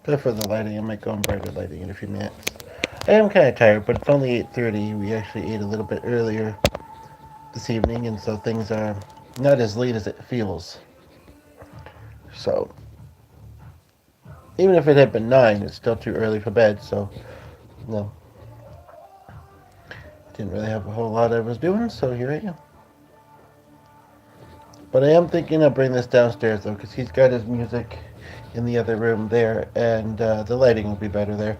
Except for the lighting, I might go on brighter lighting in a few minutes. I am kind of tired, but it's only 8:30. We actually ate a little bit earlier this evening, and so things are not as late as it feels. So even if it had been 9, it's still too early for bed. So no, didn't really have a whole lot I was doing. So here I am. But I am thinking I'll bring this downstairs though, because he's got his music in the other room there, and the lighting will be better there.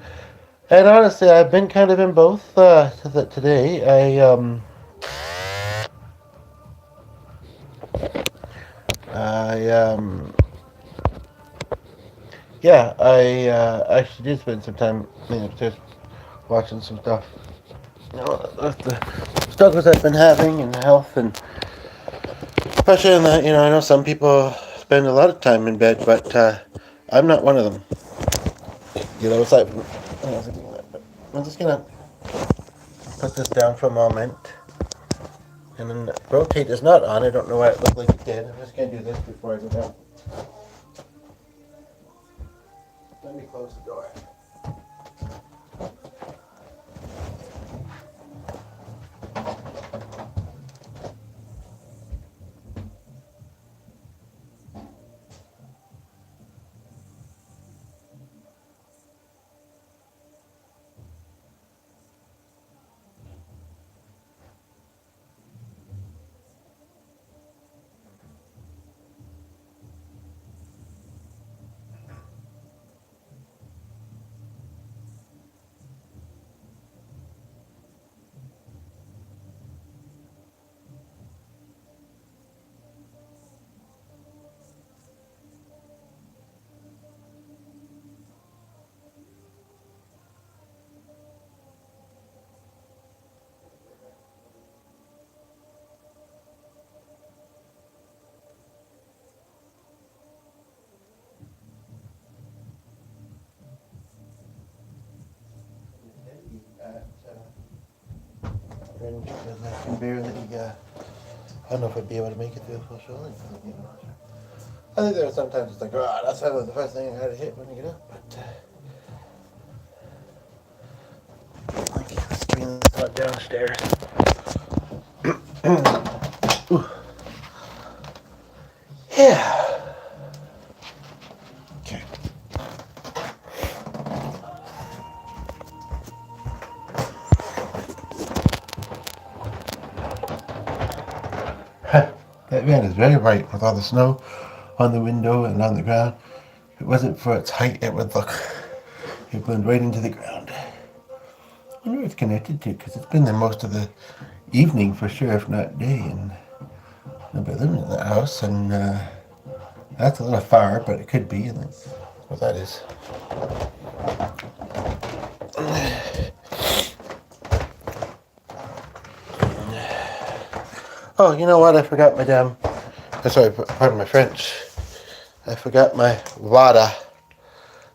And honestly, I've been kind of in both today. I yeah, I actually did spend some time upstairs watching some stuff. You know, with the struggles I've been having in health, and especially in that, I know some people spend a lot of time in bed, but I'm not one of them. It's like I'm just gonna put this down for a moment, and then rotate is not on. I don't know why it looked like it did. I'm just gonna do this before I go down. Let me close the door. Because I can barely. I don't know if I'd be able to make it through the full show. I think there are sometimes it's like, oh, that's probably the first thing I gotta hit when you get up. But okay, let's bring this one downstairs. Ooh. Yeah. Okay. That van is very bright with all the snow on the window and on the ground. If it wasn't for its height, it would blend right into the ground. I wonder what it's connected to, because it's been there most of the evening for sure, if not day, and nobody living in that house, and that's a little far, but it could be, and that's what that is. Oh, you know what? I forgot my damn. Sorry, pardon my French. I forgot my Vada.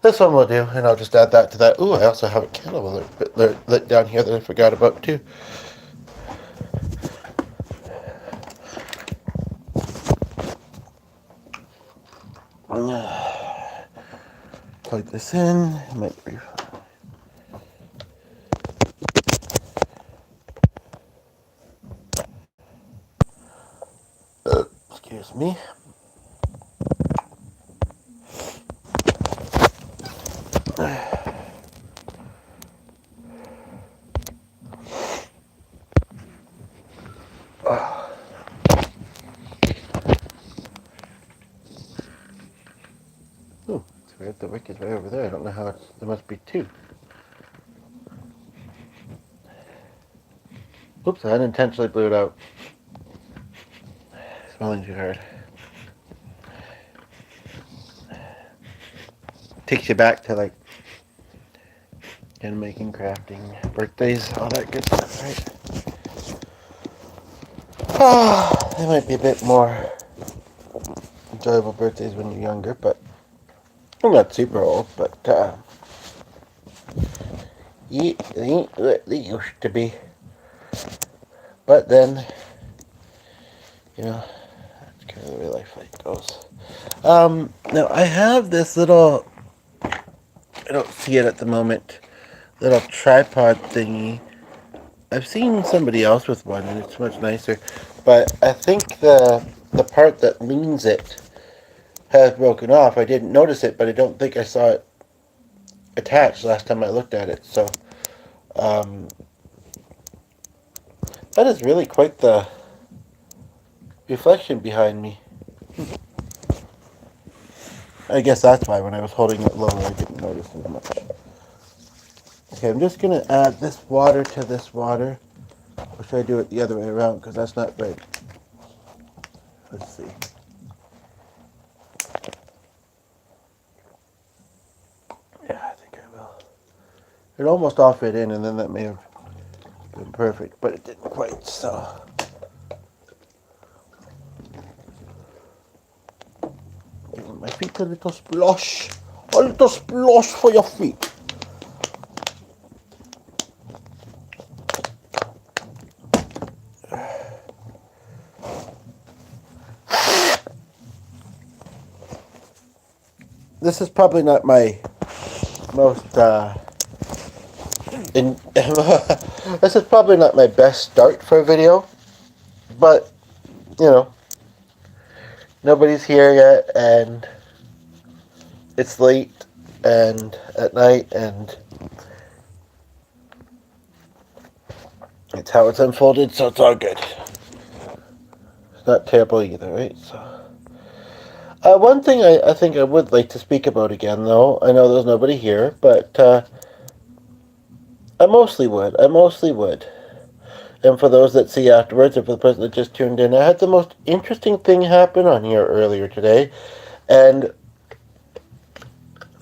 This one will do, and I'll just add that to that. Ooh, I also have a candle lit down here that I forgot about too. Plug this in. It might be. Excuse me. Ooh, it's weird. The wick is right over there. I don't know how there must be two. Oops, I unintentionally blew it out. Smelling too hard. Takes you back to like making, crafting, birthdays, all that good stuff, right? Oh, they might be a bit more enjoyable birthdays when you're younger, but I'm not super old, but they ain't what they used to be. But then, that's kind of the way life goes. Now I have this little I don't see it at the moment. Little tripod thingy. I've seen somebody else with one, and it's much nicer. But I think the part that leans it has broken off. I didn't notice it, but I don't think I saw it attached last time I looked at it. So um, that is really quite the reflection behind me. I guess that's why when I was holding it low, I didn't notice as much. Okay, I'm just going to add this water to this water. Or should I do it the other way around? Because that's not right. Let's see. Yeah, I think I will. It almost all fit in, and then that may have been perfect, but it didn't quite, so. Give my feet a little splosh. A little splosh for your feet. This is probably not my most, this is probably not my best start for a video, but, you know, nobody's here yet, and it's late, and at night, and it's how it's unfolded, so it's all good. It's not terrible either, right? So, one thing I think I would like to speak about again, though, I know there's nobody here, but I mostly would. And for those that see afterwards, or for the person that just tuned in, I had the most interesting thing happen on here earlier today. And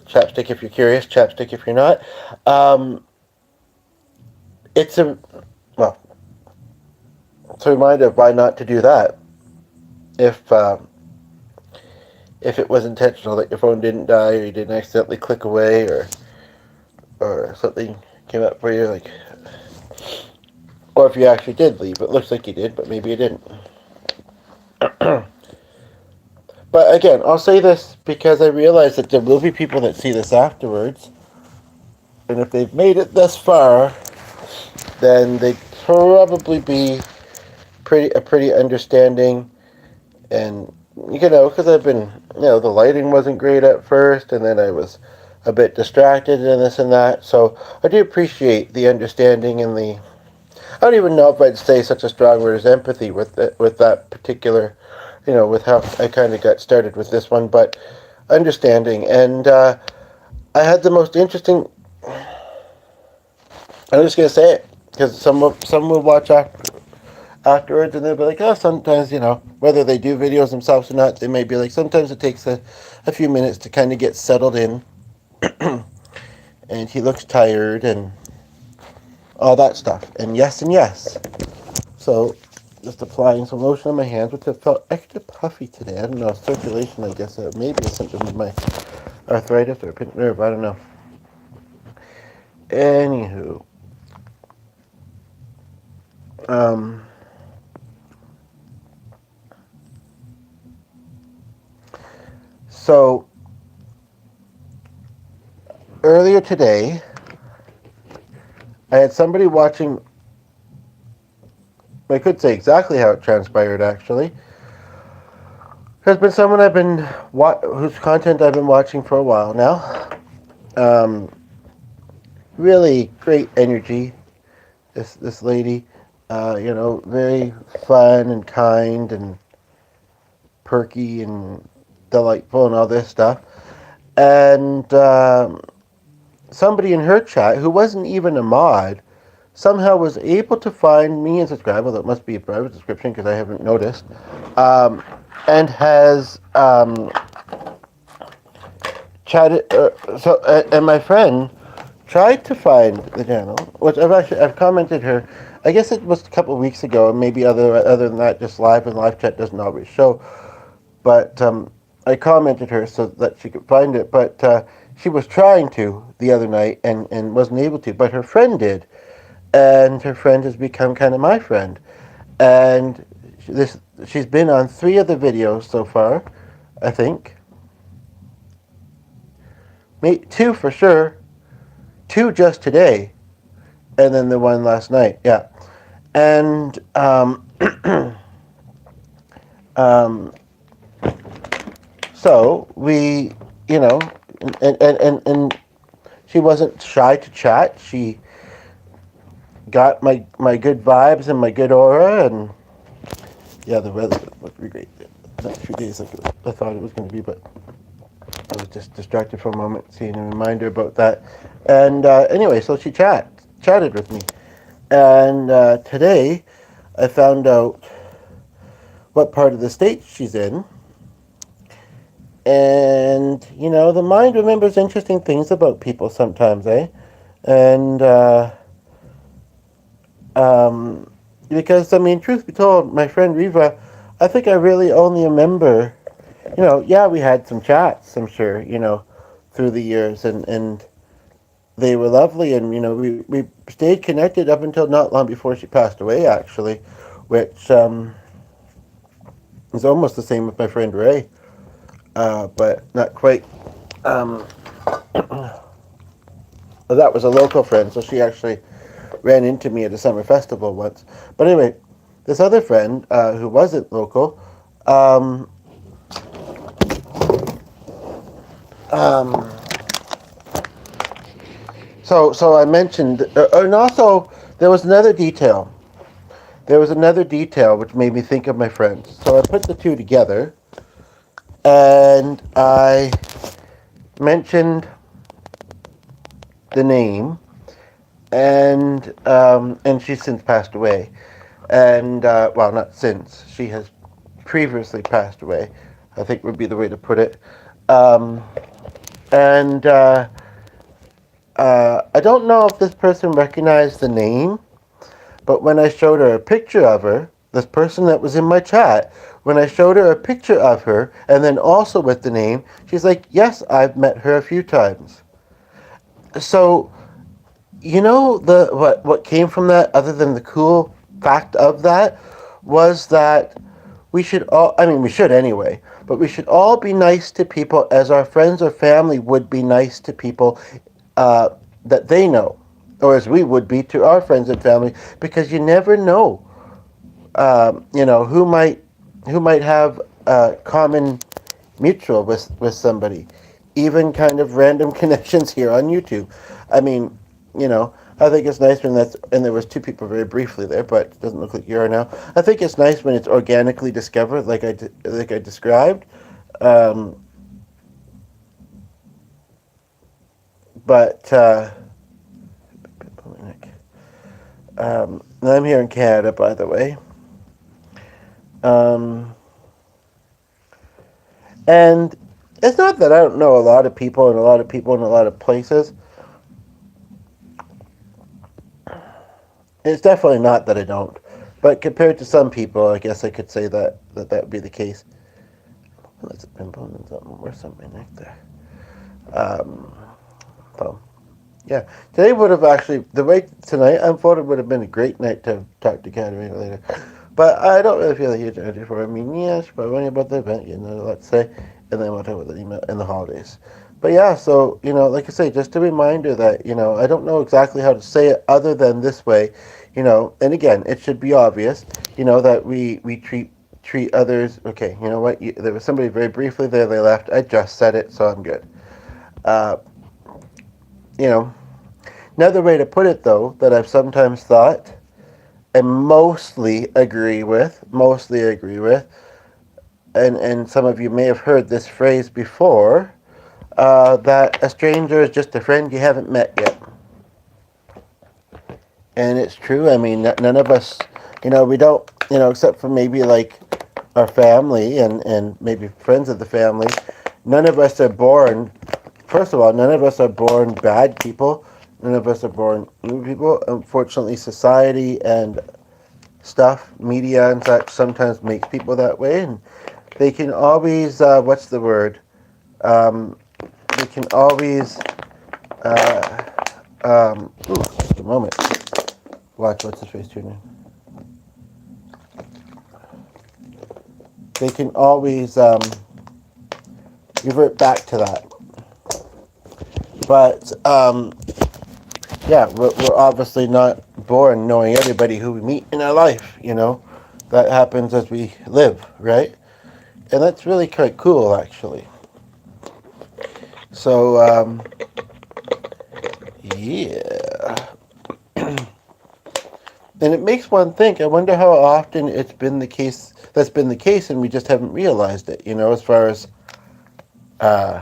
chapstick if you're curious, chapstick if you're not. It's a reminder of why not to do that. If it was intentional, that your phone didn't die, or you didn't accidentally click away, or something came up for you, like, or if you actually did leave. It looks like you did, but maybe you didn't. But again, I'll say this because I realize that there will be people that see this afterwards, and if they've made it this far, then they'd probably be pretty understanding. And because I've been, the lighting wasn't great at first, and then I was a bit distracted and this and that. So I do appreciate the understanding and I don't even know if I'd say such a strong word as empathy with that particular, with how I kind of got started with this one, but understanding. And I had the most interesting. I'm just gonna say it because some will watch afterwards, and they'll be like, oh, sometimes, whether they do videos themselves or not, they may be like, sometimes it takes a few minutes to kind of get settled in, and he looks tired, and all that stuff, and yes. So, just applying some lotion on my hands, which have felt extra puffy today. I don't know, circulation, I guess, maybe a symptom of my arthritis or pinched nerve, I don't know. Anywho. So, earlier today, I had somebody watching. I could say exactly how it transpired, actually. There's been someone whose content I've been watching for a while now. Really great energy, this lady. Very fun and kind and perky and delightful and all this stuff. And somebody in her chat, who wasn't even a mod, somehow was able to find me and subscribe, although it must be a private subscription because I haven't noticed, and has chatted. And my friend tried to find the channel, which I've commented her. I guess it was a couple of weeks ago, and maybe other than that, just live, and live chat doesn't always show. But I commented her so that she could find it, but she was trying to the other night and wasn't able to, but her friend did, and her friend has become kind of my friend, and she's been on 3 of the videos so far, I think. 2 for sure, 2 just today, and then the one last night. Yeah, and so we, you know, and she wasn't shy to chat. She got my good vibes and my good aura, and yeah, the weather looked really great. Not 3 days like I thought it was going to be, but I was just distracted for a moment, seeing a reminder about that. And anyway, so she chatted with me, and today I found out what part of the state she's in. And you know, the mind remembers interesting things about people sometimes, eh? And because I mean, truth be told, my friend Riva, I think I really only remember, you know, yeah, we had some chats, I'm sure, you know, through the years, and they were lovely, and you know, we stayed connected up until not long before she passed away, actually, which is almost the same with my friend Ray, but not quite. Um, that was a local friend, so she actually ran into me at a summer festival once. But anyway, this other friend who wasn't local, um, um, so I mentioned, and also there was another detail. There was another detail which made me think of my friends. So I put the two together, and I mentioned the name, and she's since passed away, and well, not since, she has previously passed away, I think would be the way to put it, and I don't know if this person recognized the name, but when I showed her a picture of her, this person that was in my chat, when I showed her a picture of her, and then also with the name, she's like, yes, I've met her a few times. So, you know, what came from that, other than the cool fact of that, was that we should all, I mean, we should anyway, but we should all be nice to people as our friends or family would be nice to people that they know, or as we would be to our friends and family, because you never know, you know, who might have a common mutual with somebody, even kind of random connections here on YouTube. I mean, you know, I think it's nice when that's, and there was 2 people very briefly there, but it doesn't look like you are now. I think it's nice when it's organically discovered, like I described. But I'm here in Canada, by the way. And it's not that I don't know a lot of people and a lot of people in a lot of places. It's definitely not that I don't. But compared to some people, I guess I could say that would be the case. That's a pimple and something worse on my neck there. So, yeah. Today would have actually, the way tonight unfolded would have been a great night to talk to Katerina later. But I don't really feel a huge energy for it. I mean, yes, but only about the event, you know, let's say, and then we'll talk about the email and the holidays. But yeah, so, you know, like I say, just a reminder that, you know, I don't know exactly how to say it other than this way, you know, and again, it should be obvious, you know, that we treat others, okay, you know what, there was somebody very briefly there, they left, I just said it, so I'm good. You know, another way to put it, though, that I've sometimes thought, and mostly agree with, and some of you may have heard this phrase before, that a stranger is just a friend you haven't met yet. And it's true. I mean, none of us, you know, we don't, you know, except for maybe like our family and maybe friends of the family, none of us are born, first of all, none of us are born bad people. None of us are born evil people. Unfortunately, society and stuff, media and such, sometimes makes people that way. And they can always, what's the word? They can always, just a moment. Watch, what's the face tuning? They can always revert back to that. But yeah, we're obviously not born knowing everybody who we meet in our life, you know. That happens as we live, right? And that's really quite cool, actually. So, yeah. And it makes one think, I wonder how often it's been the case, that's been the case, and we just haven't realized it, you know, as far as, uh,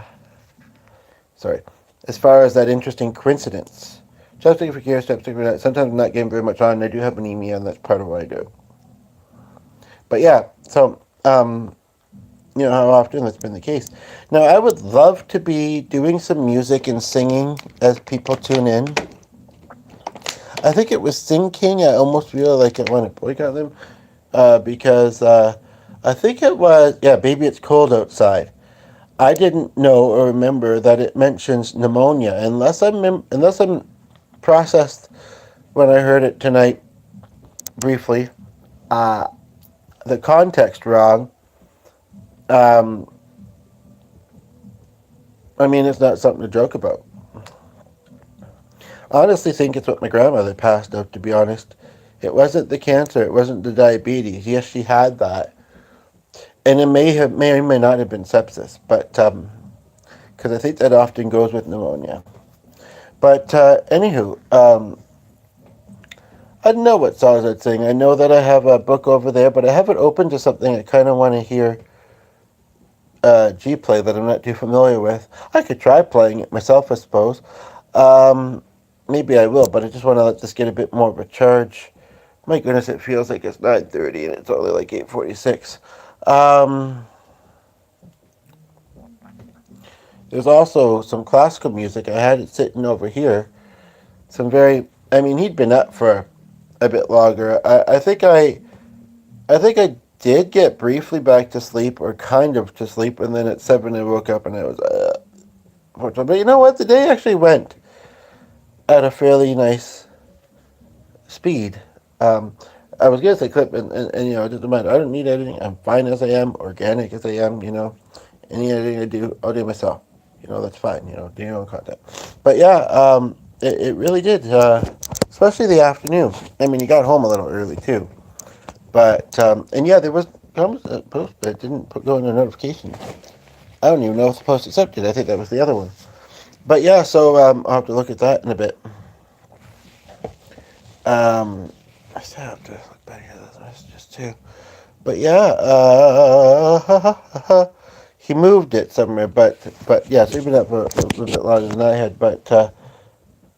sorry, as far as that interesting coincidence. Chopstick for care, chopstick for that. Sometimes I'm not getting very much on, and I do have anemia, and that's part of what I do. But yeah, so, you know how often that's been the case. Now, I would love to be doing some music and singing as people tune in. I think it was Sing King. I almost feel like I want to boycott them because I think it was, yeah, Baby It's Cold Outside. I didn't know or remember that it mentions pneumonia unless I'm processed when I heard it tonight briefly. Uh, the context wrong. Um, I mean, it's not something to joke about. I honestly think it's what my grandmother passed of, to be honest. It wasn't the cancer, it wasn't the diabetes. Yes, she had that. And it may or may not have been sepsis, but, because I think that often goes with pneumonia. But, anywho, I don't know what songs I'd sing. I know that I have a book over there, but I have it open to something I kind of want to hear G play that I'm not too familiar with. I could try playing it myself, I suppose. Um, Maybe I will, but I just want to let this get a bit more of a charge. My goodness, it feels like it's 9:30 and it's only like 8:46. Um, there's also some classical music. I had it sitting over here. Some very, I mean, he'd been up for a bit longer. I think I did get briefly back to sleep, or kind of to sleep, and then at 7 I woke up and I was, but you know what? The day actually went at a fairly nice speed. Um, I was gonna say clip, and you know, it doesn't matter. I don't need editing. I'm fine as I am, organic as I am. You know, any editing I do, I'll do myself. You know, that's fine. You know, do your own content. But yeah, it really did, especially the afternoon. I mean, you got home a little early too. But and yeah, there was comes a post, but it didn't go in a notification. I don't even know if the post accepted. I think that was the other one. But yeah, so I'll have to look at that in a bit. I still have to look back at those messages too. But yeah, he moved it somewhere. But yeah, so he's been up for a little bit longer than I had. But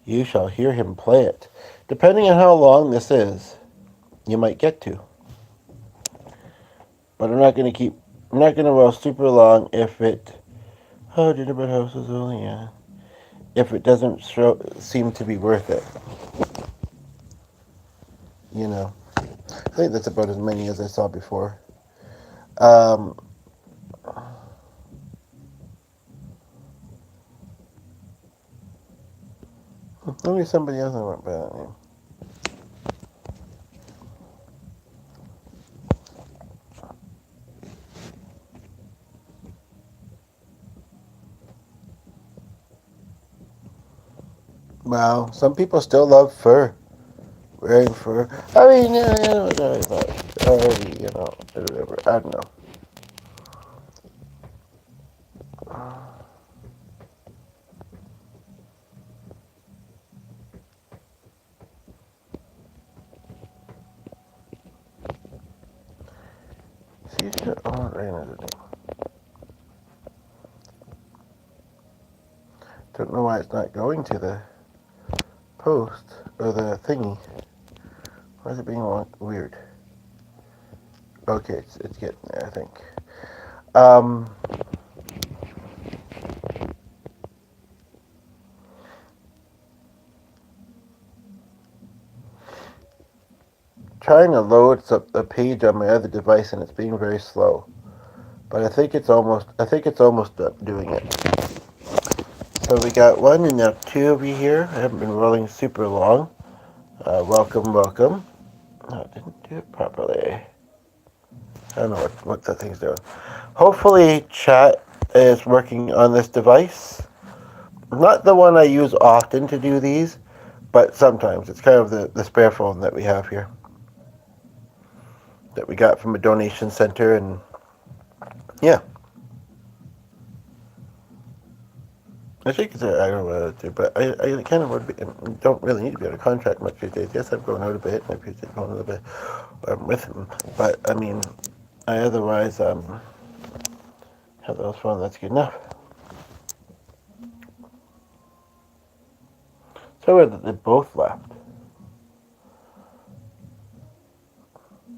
you shall hear him play it. Depending on how long this is, you might get to. But I'm not gonna keep. I'm not gonna roll super long if it. Oh, gingerbread house is only, yeah. If it doesn't seem to be worth it, you know. I think that's about as many as I saw before. Um, Maybe somebody else I went by that name. Wow, some people still love fur. Wearing fur. I mean, yeah, I thought already, you know, whatever. I don't know. See, oh, right, don't know why it's not going to the post or the thingy. Why is it being weird? Okay, it's getting there, I think. Um, Trying to load a page on my other device and it's being very slow. But I think it's almost doing it. So we got one and now two over here. I haven't been rolling super long. Welcome, welcome. No, it didn't do it properly. I don't know what that thing's doing. Hopefully chat is working on this device. Not the one I use often to do these, But sometimes it's kind of the spare phone that we have here that we got from a donation center, and yeah. I think I don't know what to do, but I kind of would be, don't really need to be on a contract much these days. Yes, I'm going out a bit, and I appreciate going a little bit with him, but I mean, I otherwise have those fun. That's good enough. So weird that they both left.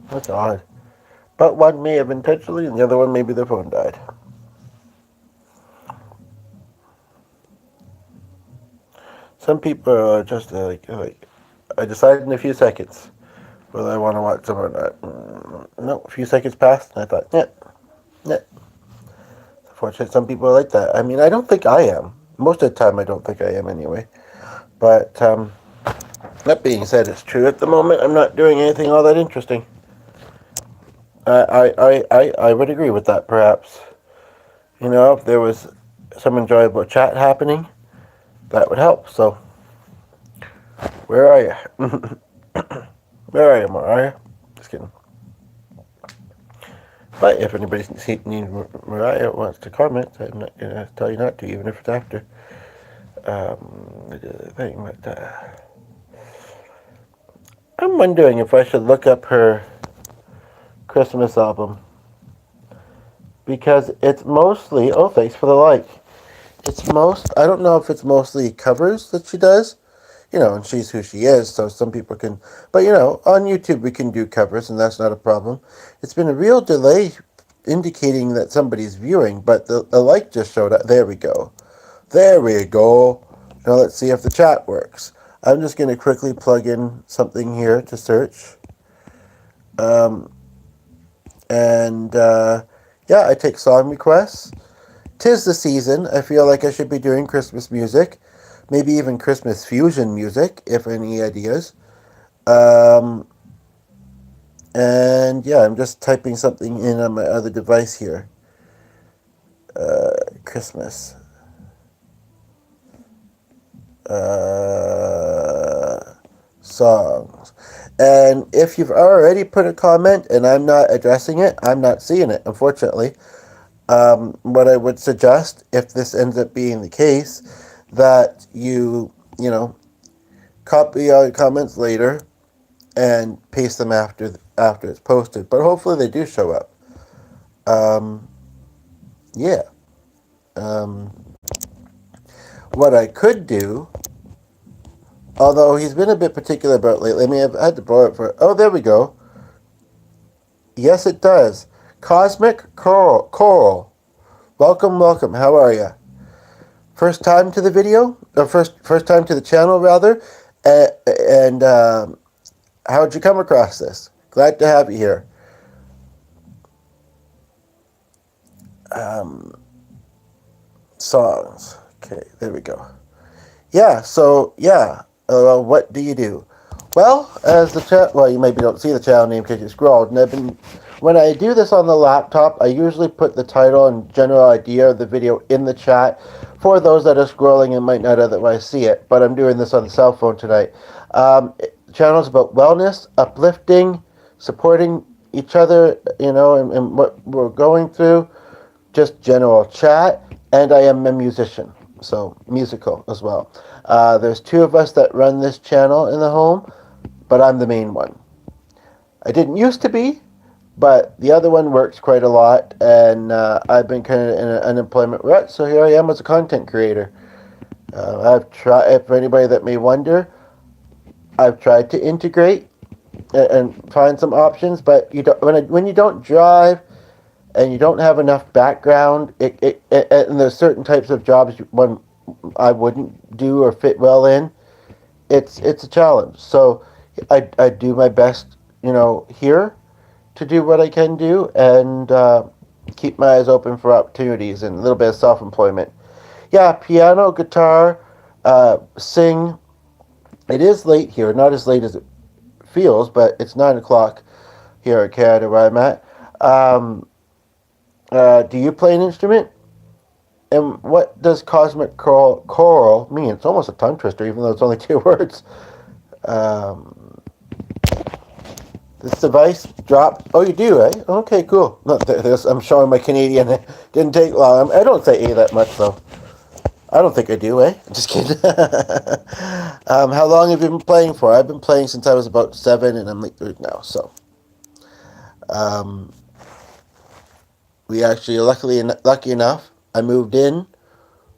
That's odd. But one may have intentionally, and the other one maybe their phone died. Some people are just like I decide in a few seconds whether I want to watch them or not. No, a few seconds passed, and I thought, yeah. Unfortunately, some people are like that. I mean, I don't think I am. Most of the time, I don't think I am anyway. But that being said, it's true. At the moment, I'm not doing anything all that interesting. I would agree with that, perhaps. You know, if there was some enjoyable chat happening, that would help. So, where are you? Where are you, Mariah? Just kidding. But if anybody needs Mariah wants to comment, I'm not going to tell you not to, even if it's after the thing. But I'm wondering if I should look up her Christmas album, because it's mostly, oh, thanks for the like. I don't know if it's mostly covers that she does, you know, and she's who she is, so some people can, but you know, on YouTube we can do covers, and that's not a problem. It's been a real delay indicating that somebody's viewing, but the like just showed up. There we go. Now let's see if the chat works. I'm just going to quickly plug in something here to search. Yeah, I take song requests. 'Tis the season. I feel like I should be doing Christmas music. Maybe even Christmas fusion music, if any ideas. And yeah, I'm just typing something in on my other device here. Christmas. Songs. And if you've already put a comment and I'm not addressing it, I'm not seeing it, unfortunately. What I would suggest, if this ends up being the case, that you know, copy all your comments later and paste them after it's posted. But hopefully they do show up. Yeah. What I could do, although he's been a bit particular about lately, I mean, I've had to borrow it for, oh, there we go. Yes, it does. Cosmic Coral. Welcome. How are you? First time to the video? Or first time to the channel, rather? And how'd you come across this? Glad to have you here. Songs. Okay, there we go. Yeah, so, yeah. What do you do? Well, you maybe don't see the channel name because you scrolled, and when I do this on the laptop, I usually put the title and general idea of the video in the chat for those that are scrolling and might not otherwise see it, but I'm doing this on the cell phone tonight. The channel is about wellness, uplifting, supporting each other, you know, and what we're going through, just general chat, and I am a musician, so musical as well. There's two of us that run this channel in the home, but I'm the main one. I didn't used to be, but the other one works quite a lot, and I've been kind of in an unemployment rut, so here I am as a content creator. I've tried, for anybody that may wonder, I've tried to integrate and find some options, but you don't, when you don't drive and you don't have enough background, and there's certain types of jobs one I wouldn't do or fit well in, it's a challenge. So I do my best, you know, here to do what I can do and keep my eyes open for opportunities and a little bit of self-employment. Yeah, piano, guitar, sing. It is late here, not as late as it feels, but it's 9 o'clock here in Canada where I'm at. Do you play an instrument? And what does cosmic coral mean? It's almost a tongue twister, even though it's only two words. Um, this device dropped. Oh, you do, eh? Okay, cool. Not this. I'm showing my Canadian. It didn't take long. I don't say that much, though. I don't think I do, eh? Just kidding. How long have you been playing for? I've been playing since I was about 7, and I'm like 3 now. So, um, we actually, lucky enough, I moved in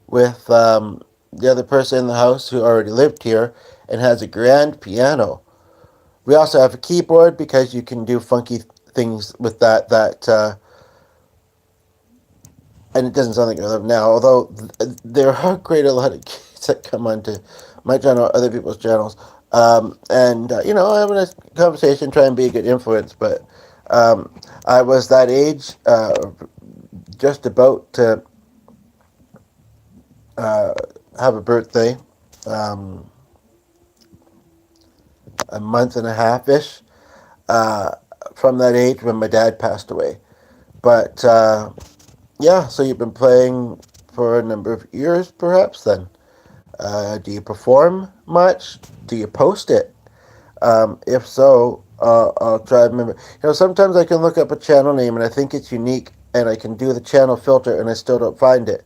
with the other person in the house who already lived here and has a grand piano. We also have a keyboard because you can do funky things with that. And it doesn't sound like I live now. Although there are quite a lot of kids that come onto my channel, other people's channels, and having a conversation, try and be a good influence. But I was that age, just about to have a birthday. Um, a month and a half ish from that age when my dad passed away. But yeah, so you've been playing for a number of years, perhaps. Then, do you perform much? Do you post it? If so, I'll try to remember. Sometimes I can look up a channel name and I think it's unique, and I can do the channel filter, and I still don't find it.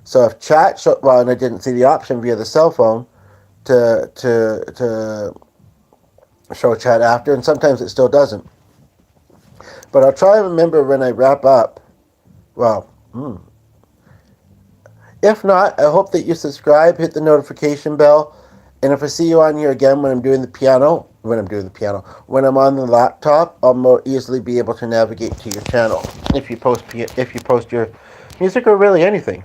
So if chat, and I didn't see the option via the cell phone to show chat after, and sometimes it still doesn't. But I'll try and remember when I wrap up. Well, if not, I hope that you subscribe, hit the notification bell, and if I see you on here again when I'm on the laptop, I'll more easily be able to navigate to your channel if you post your music or really anything.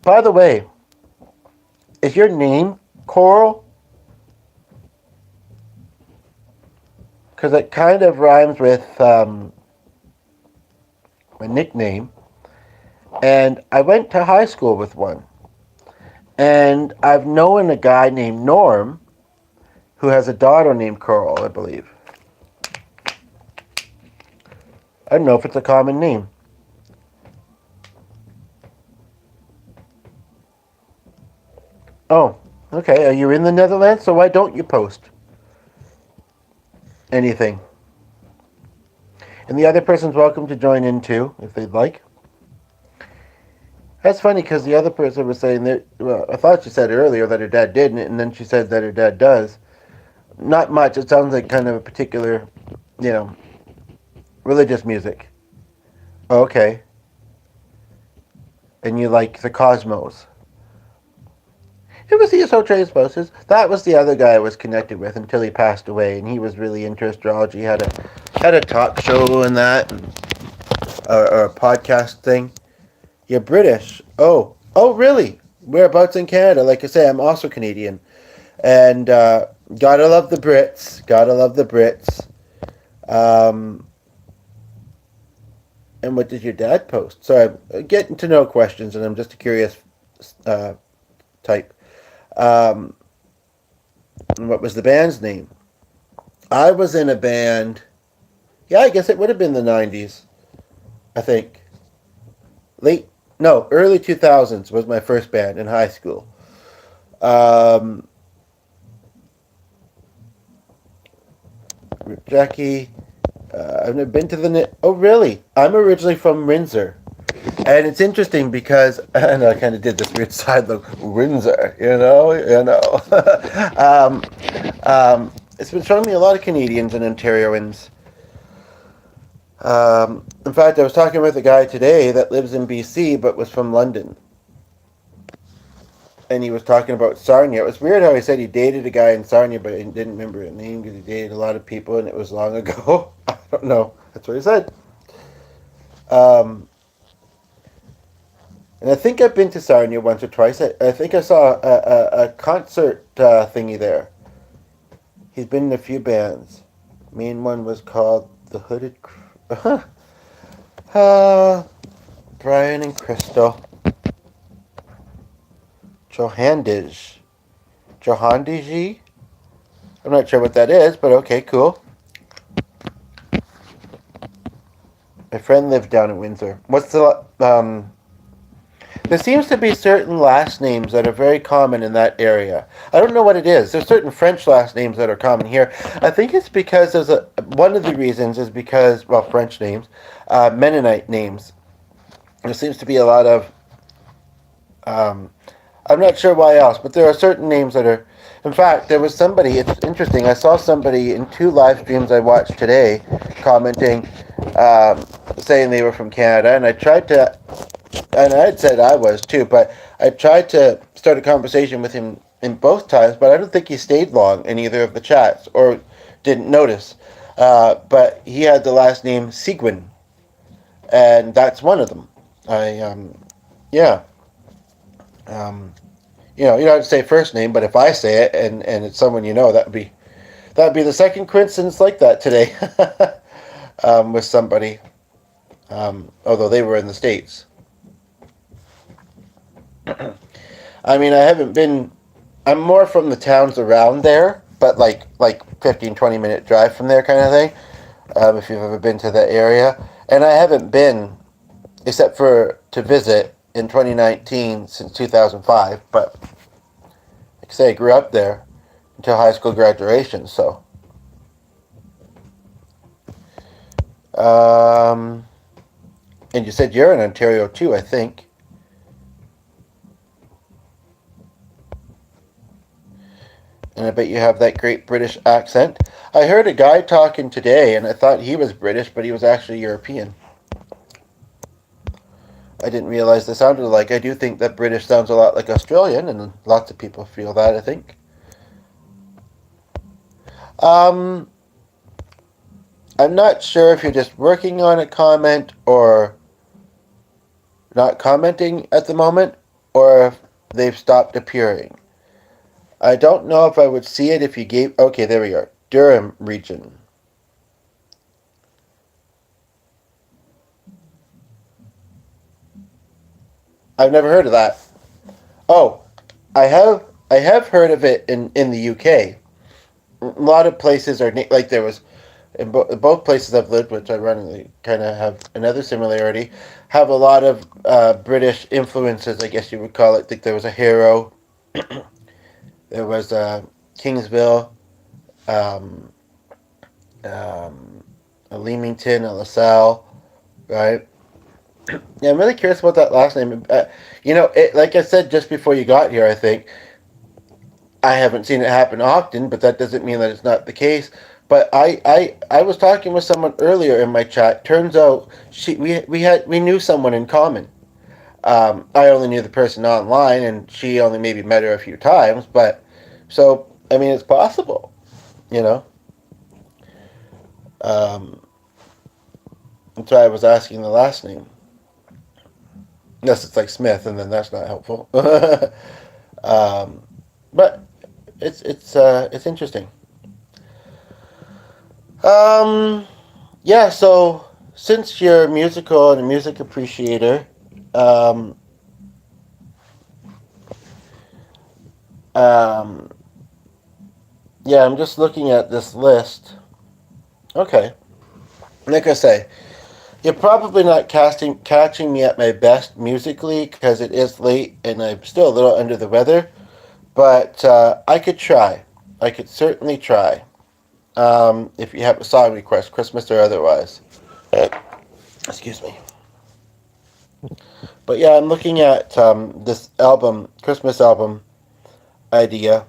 By the way, is your name Coral? Because it kind of rhymes with my nickname. And I went to high school with one. And I've known a guy named Norm who has a daughter named Coral, I believe. I don't know if it's a common name. Oh, okay. Are you in the Netherlands? So why don't you post anything? And the other person's welcome to join in too, if they'd like. That's funny because the other person was saying that, well, I thought she said earlier that her dad didn't, and then she said that her dad does. Not much. It sounds like kind of a particular, religious music. Okay. And you like the Cosmos. It was the Esoteric Spouses. That was the other guy I was connected with until he passed away, and he was really into astrology. Had a talk show and that, or a podcast thing. You're British. Oh, really? Whereabouts in Canada? Like I say, I'm also Canadian, and gotta love the Brits. Gotta love the Brits. And what did your dad post? So I'm getting to know questions, and I'm just a curious type. And what was the band's name? I was in a band. Yeah, I guess it would have been the 90s. I think. Early 2000s was my first band in high school. Jackie, I've never been to the... Oh, really? I'm originally from Windsor. And it's interesting because, and I kind of did this weird side look, Windsor, it's been showing me a lot of Canadians and Ontarians. In fact, I was talking with a guy today that lives in BC but was from London. And he was talking about Sarnia. It was weird how he said he dated a guy in Sarnia, but he didn't remember his name because he dated a lot of people and it was long ago. I don't know. That's what he said. And I think I've been to Sarnia once or twice. I think I saw a concert thingy there. He's been in a few bands. Main one was called The Hooded... Brian and Crystal. Johandij. I'm not sure what that is, but okay, cool. My friend lived down in Windsor. What's the There seems to be certain last names that are very common in that area. I don't know what it is. There's certain French last names that are common here. I think it's because one of the reasons is because, well, French names, Mennonite names. There seems to be a lot of, I'm not sure why else, but there are certain names that are, in fact, there was somebody, it's interesting, I saw somebody in 2 live streams I watched today commenting, saying they were from Canada, and I tried to, and I had said I was too, but I tried to start a conversation with him in both times, but I don't think he stayed long in either of the chats, or didn't notice. But he had the last name Seguin, and that's one of them. Yeah. You don't have to say first name, but if I say it and it's someone you know, that'd be the second coincidence like that today, with somebody. Although they were in the States. I mean, I haven't been. I'm more from the towns around there, but like 15, 20-minute drive from there kind of thing. If you've ever been to that area, and I haven't been, except for to visit in 2019 since 2005. But like I say, I grew up there until high school graduation. So, and you said you're in Ontario too, I think. And I bet you have that great British accent. I heard a guy talking today, and I thought he was British, but he was actually European. I didn't realize they sounded alike. I do think that British sounds a lot like Australian, and lots of people feel that, I think. I'm not sure if you're just working on a comment or not commenting at the moment, or if they've stopped appearing. I don't know if I would see it if you gave... Okay, there we are. Durham region. I've never heard of that. Oh, I have heard of it in the UK. A lot of places are... Like there was... In both places I've lived, which ironically kind of have another similarity, have a lot of British influences, I guess you would call it. I think there was a Harrow... There was Kingsville, a Leamington, a LaSalle, right? Yeah, I'm really curious about that last name. Like I said just before you got here, I think, I haven't seen it happen often, but that doesn't mean that it's not the case. But I was talking with someone earlier in my chat. Turns out we knew someone in common. I only knew the person online, and she only maybe met her a few times, but... So, I mean, it's possible, That's why I was asking the last name. Unless it's like Smith, and then that's not helpful. But it's interesting. Yeah, so since you're musical and a music appreciator, yeah, I'm just looking at this list. Okay. Like I say, you're probably not catching me at my best musically because it is late and I'm still a little under the weather. But I could try. I could certainly try. If you have a song request, Christmas or otherwise. Excuse me. But yeah, I'm looking at this album, Christmas album idea.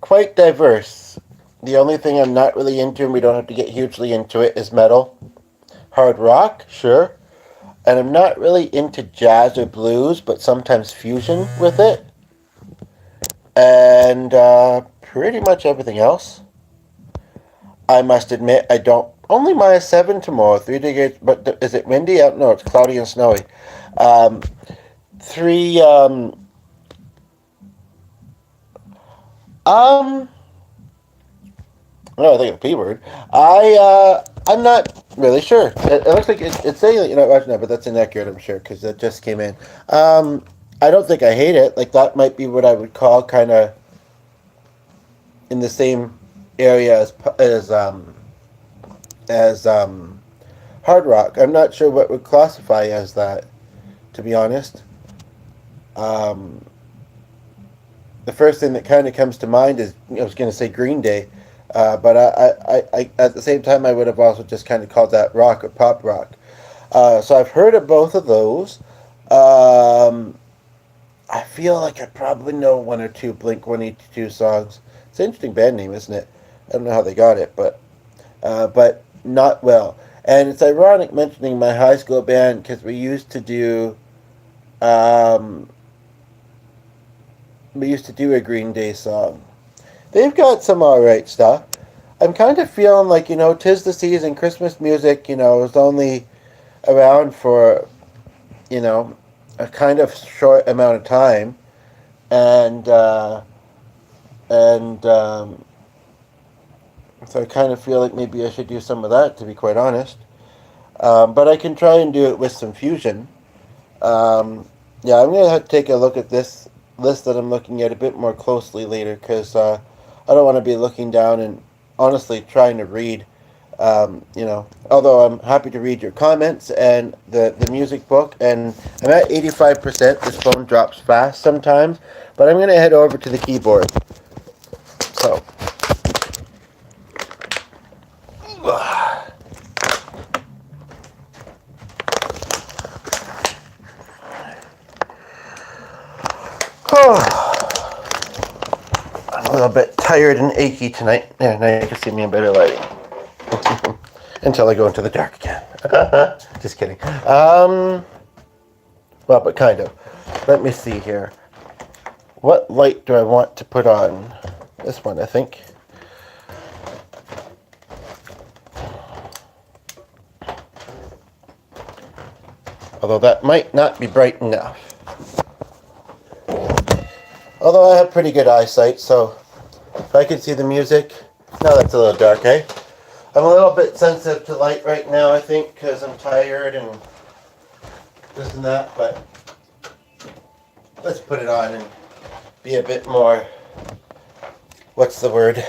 Quite diverse. The only thing I'm not really into, and we don't have to get hugely into it, is metal. Hard rock, sure. And I'm not really into jazz or blues, but sometimes fusion with it. And pretty much everything else. I must admit, I don't... Only -7 tomorrow, 3 degrees... But is it windy? I don't know, it's cloudy and snowy. Oh, I think a P word. I'm not really sure. It looks like it's saying no, but that's inaccurate, I'm sure, because it just came in. I don't think I hate it. Like, that might be what I would call kind of in the same area as as hard rock. I'm not sure what would classify as that, to be honest. Um, the first thing that kind of comes to mind is I was going to say Green Day, but at the same time I would have also just kind of called that rock or pop rock. So I've heard of both of those. Um, I feel like I probably know one or two Blink 182 songs. It's an interesting band name, isn't it? I don't know how they got it, but not well. And it's ironic mentioning my high school band because um, we used to do a Green Day song. They've got some alright stuff. I'm kind of feeling like, tis the season, Christmas music, is only around for, you know, a kind of short amount of time. And, and, so I kind of feel like maybe I should do some of that, to be quite honest. But I can try and do it with some fusion. Um, yeah, I'm going to have to take a look at this list that I'm looking at a bit more closely later because I don't want to be looking down and honestly trying to read. Although I'm happy to read your comments and the music book, and I'm at 85%. This phone drops fast sometimes, but I'm going to head over to the keyboard. So. I'm a little bit tired and achy tonight. Yeah, now you can see me in better lighting. Until I go into the dark again. Just kidding. Well, but kind of. Let me see here. What light do I want to put on? This one, I think. Although that might not be bright enough. Although I have pretty good eyesight, so if I can see the music. No, that's a little dark, eh? I'm a little bit sensitive to light right now, I think, because I'm tired and this and that, but let's put it on and be a bit more, what's the word?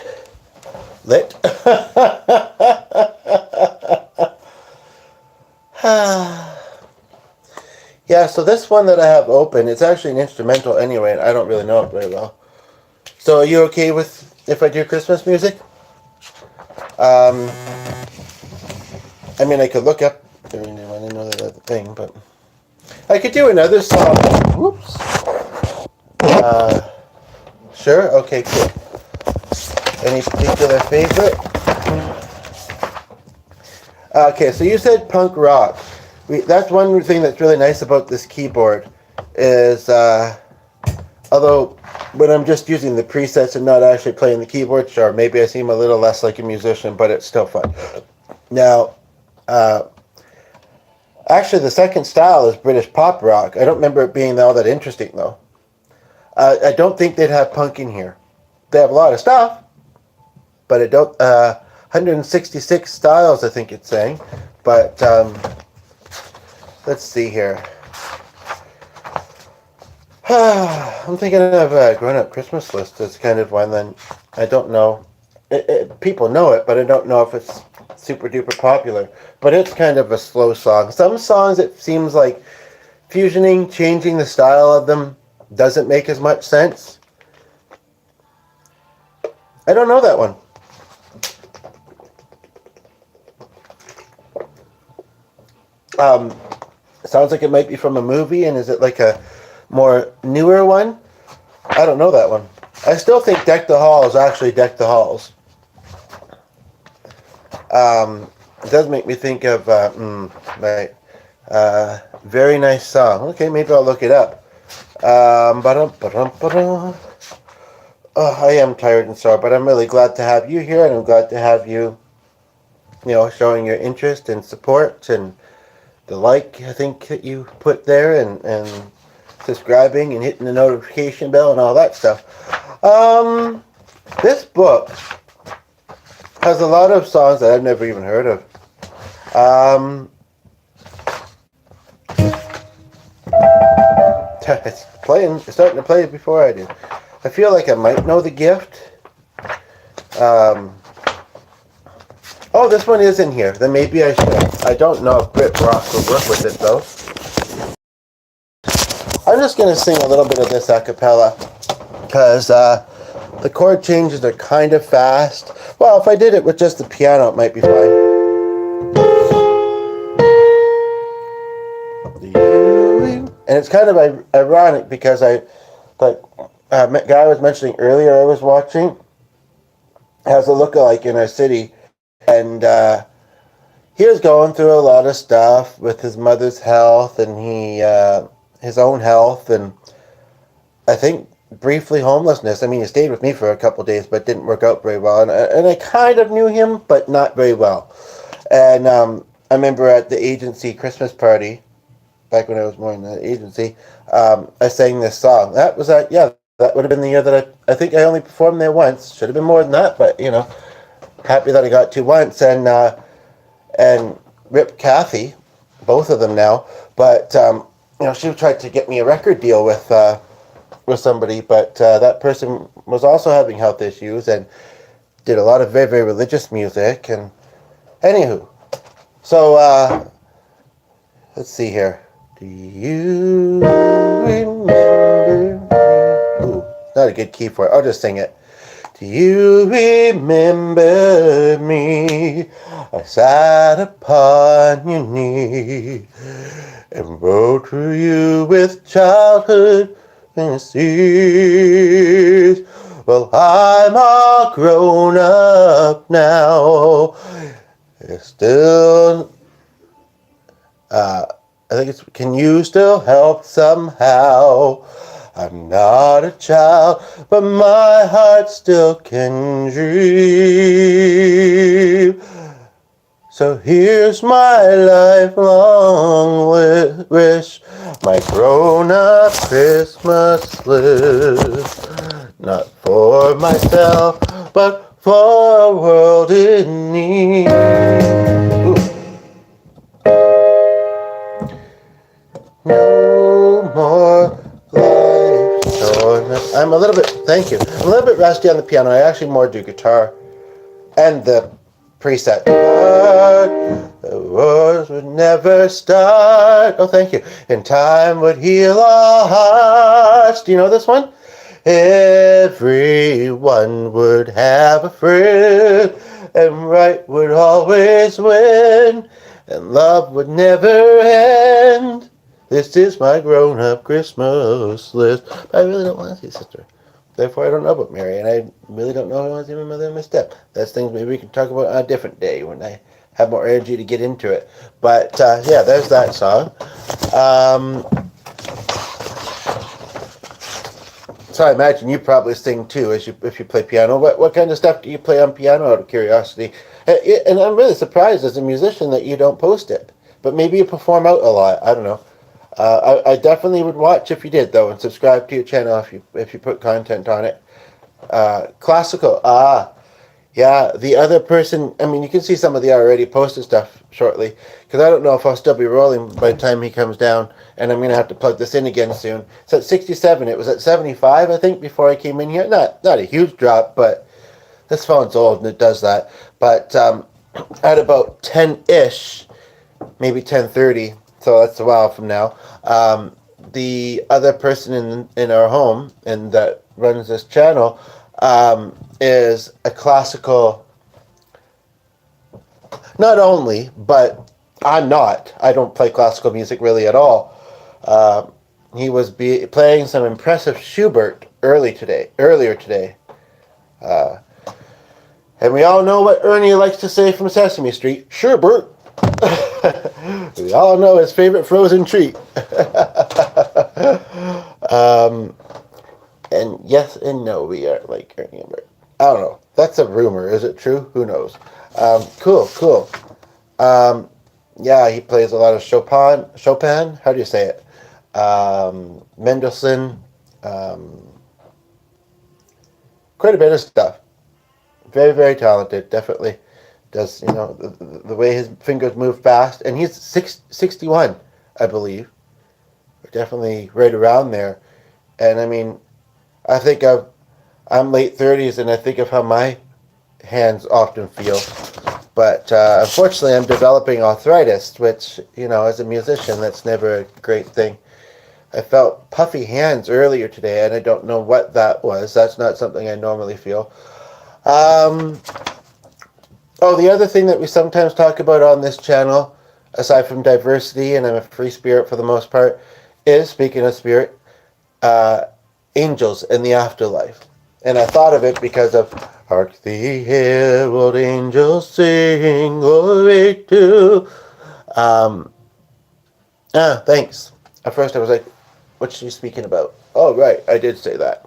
Lit? Yeah, so this one that I have open, it's actually an instrumental anyway, and I don't really know it very well. So are you okay with if I do Christmas music? I mean, I could look up, I didn't know that was a thing, but I could do another song. Whoops. Sure? Okay, cool. Any particular favorite? Okay, so you said punk rock. That's one thing that's really nice about this keyboard is, although when I'm just using the presets and not actually playing the keyboard, sure, maybe I seem a little less like a musician, but it's still fun. Now, actually the second style is British pop rock. I don't remember it being all that interesting, though. I don't think they'd have punk in here. They have a lot of stuff, but I don't, 166 styles, I think it's saying, but, let's see here. I'm thinking of a grown-up Christmas list as kind of one. Then I don't know. People know it, but I don't know if it's super duper popular. But it's kind of a slow song. Some songs it seems like fusioning, changing the style of them doesn't make as much sense. I don't know that one. Sounds like it might be from a movie, and is it like a more newer one? I don't know that one. I still think Deck the Halls actually Deck the Halls. It does make me think of, very nice song. Okay, maybe I'll look it up. Oh, I am tired and sore, but I'm really glad to have you here, and I'm glad to have you, showing your interest and support and the like, I think, that you put there, and subscribing and hitting the notification bell and all that stuff. This book has a lot of songs that I've never even heard of. It's starting to play before I do. I feel like I might know The Gift. Oh, this one is in here. Then maybe I should. I don't know if Brit Rock will work with it, though. I'm just going to sing a little bit of this a cappella. Because the chord changes are kind of fast. Well, if I did it with just the piano, it might be fine. And it's kind of ironic because guy I was mentioning earlier I was watching has a lookalike in our city, and he was going through a lot of stuff with his mother's health and his own health, and I think briefly homelessness. I mean, he stayed with me for a couple of days, but didn't work out very well, and I kind of knew him, but not very well. And I remember at the agency Christmas party, back when I was more in the agency, I sang this song. That was that would have been the year that I think I only performed there once. Should have been more than that, but happy that I got to once. And Rip Kathy, both of them now, but she tried to get me a record deal with somebody, but that person was also having health issues and did a lot of very, very religious music. And anywho, so let's see here. Do you remember me? Ooh, not a good key for it. I'll just sing it. Do you remember me? I sat upon your knee and wrote to you with childhood fantasies. Well, I'm all grown up now. It's still I think it's, can you still help somehow? I'm not a child, but my heart still can dream. So here's my lifelong wish, my grown-up Christmas list. Not for myself, but for a world in need. No more life shortness. I'm a little bit, thank you. I'm a little bit rusty on the piano. I actually more do guitar and the preset. The wars would never start. Oh, thank you. And time would heal our hearts. Do you know this one? Everyone would have a friend, and right would always win, and love would never end. This is my grown-up Christmas list. But I really don't want to see Sister. Therefore, I don't know about Mary, and I really don't know if I want to see my mother and my step. That's things maybe we can talk about on a different day when I have more energy to get into it. But, yeah, there's that song. So I imagine you probably sing, too, if you play piano. What kind of stuff do you play on piano, out of curiosity? And I'm really surprised as a musician that you don't post it. But maybe you perform out a lot. I don't know. I definitely would watch if you did, though, and subscribe to your channel if you put content on it. Classical. Yeah, the other person, I mean, you can see some of the already posted stuff shortly, because I don't know if I'll still be rolling by the time he comes down, and I'm going to have to plug this in again soon. So at 67, it was at 75, I think, before I came in here. Not a huge drop, but this phone's old, and it does that. But at about 10-ish, maybe 10:30, so that's a while from now, the other person in our home and that runs this channel is a classical, not only, but I'm not. I don't play classical music really at all. He was playing some impressive Schubert earlier today. And we all know what Ernie likes to say from Sesame Street. Schubert. We all know his favorite frozen treat. And yes and no, we are like Ernie and Bert. I don't know. That's a rumor. Is it true? Who knows? Cool. Yeah, he plays a lot of Chopin. How do you say it? Mendelssohn. Quite a bit of stuff. Very, very talented. Definitely does, the way his fingers move fast. And he's 61, I believe. Definitely right around there. And I mean, I think I'm late 30s, and I think of how my hands often feel. But unfortunately, I'm developing arthritis, which, as a musician, that's never a great thing. I felt puffy hands earlier today, and I don't know what that was. That's not something I normally feel. The other thing that we sometimes talk about on this channel, aside from diversity, and I'm a free spirit for the most part, is, speaking of spirit, angels in the afterlife. And I thought of it because of Hark the herald angels sing, glory to... Thanks. At first I was like, what's she speaking about? Oh, right, I did say that.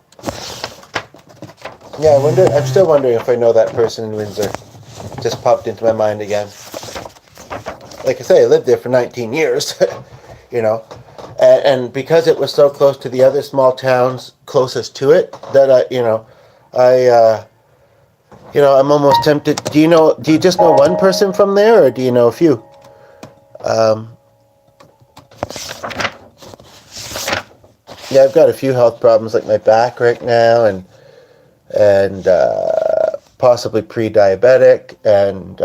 Yeah, I'm still wondering if I know that person in Windsor. Just popped into my mind again. Like I say, I lived there for 19 years, and because it was so close to the other small towns closest to it, that I'm almost tempted. Do you just know one person from there, or do you know a few? Yeah, I've got a few health problems, like my back right now, and possibly pre-diabetic, and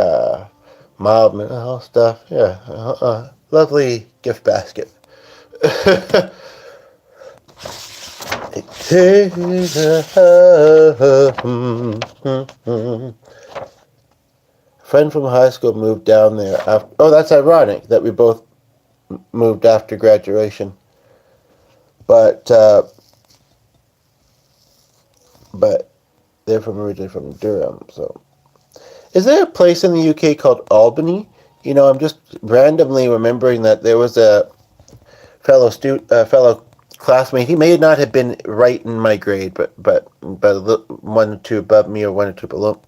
mild mental health stuff. Yeah, lovely gift basket. Friend from high school moved down there after. Oh, that's ironic that we both moved after graduation. But they're originally from Durham. So, is there a place in the UK called Albany? I'm just randomly remembering that there was a fellow classmate. He may not have been right in my grade, but one or two above me, or one or two below.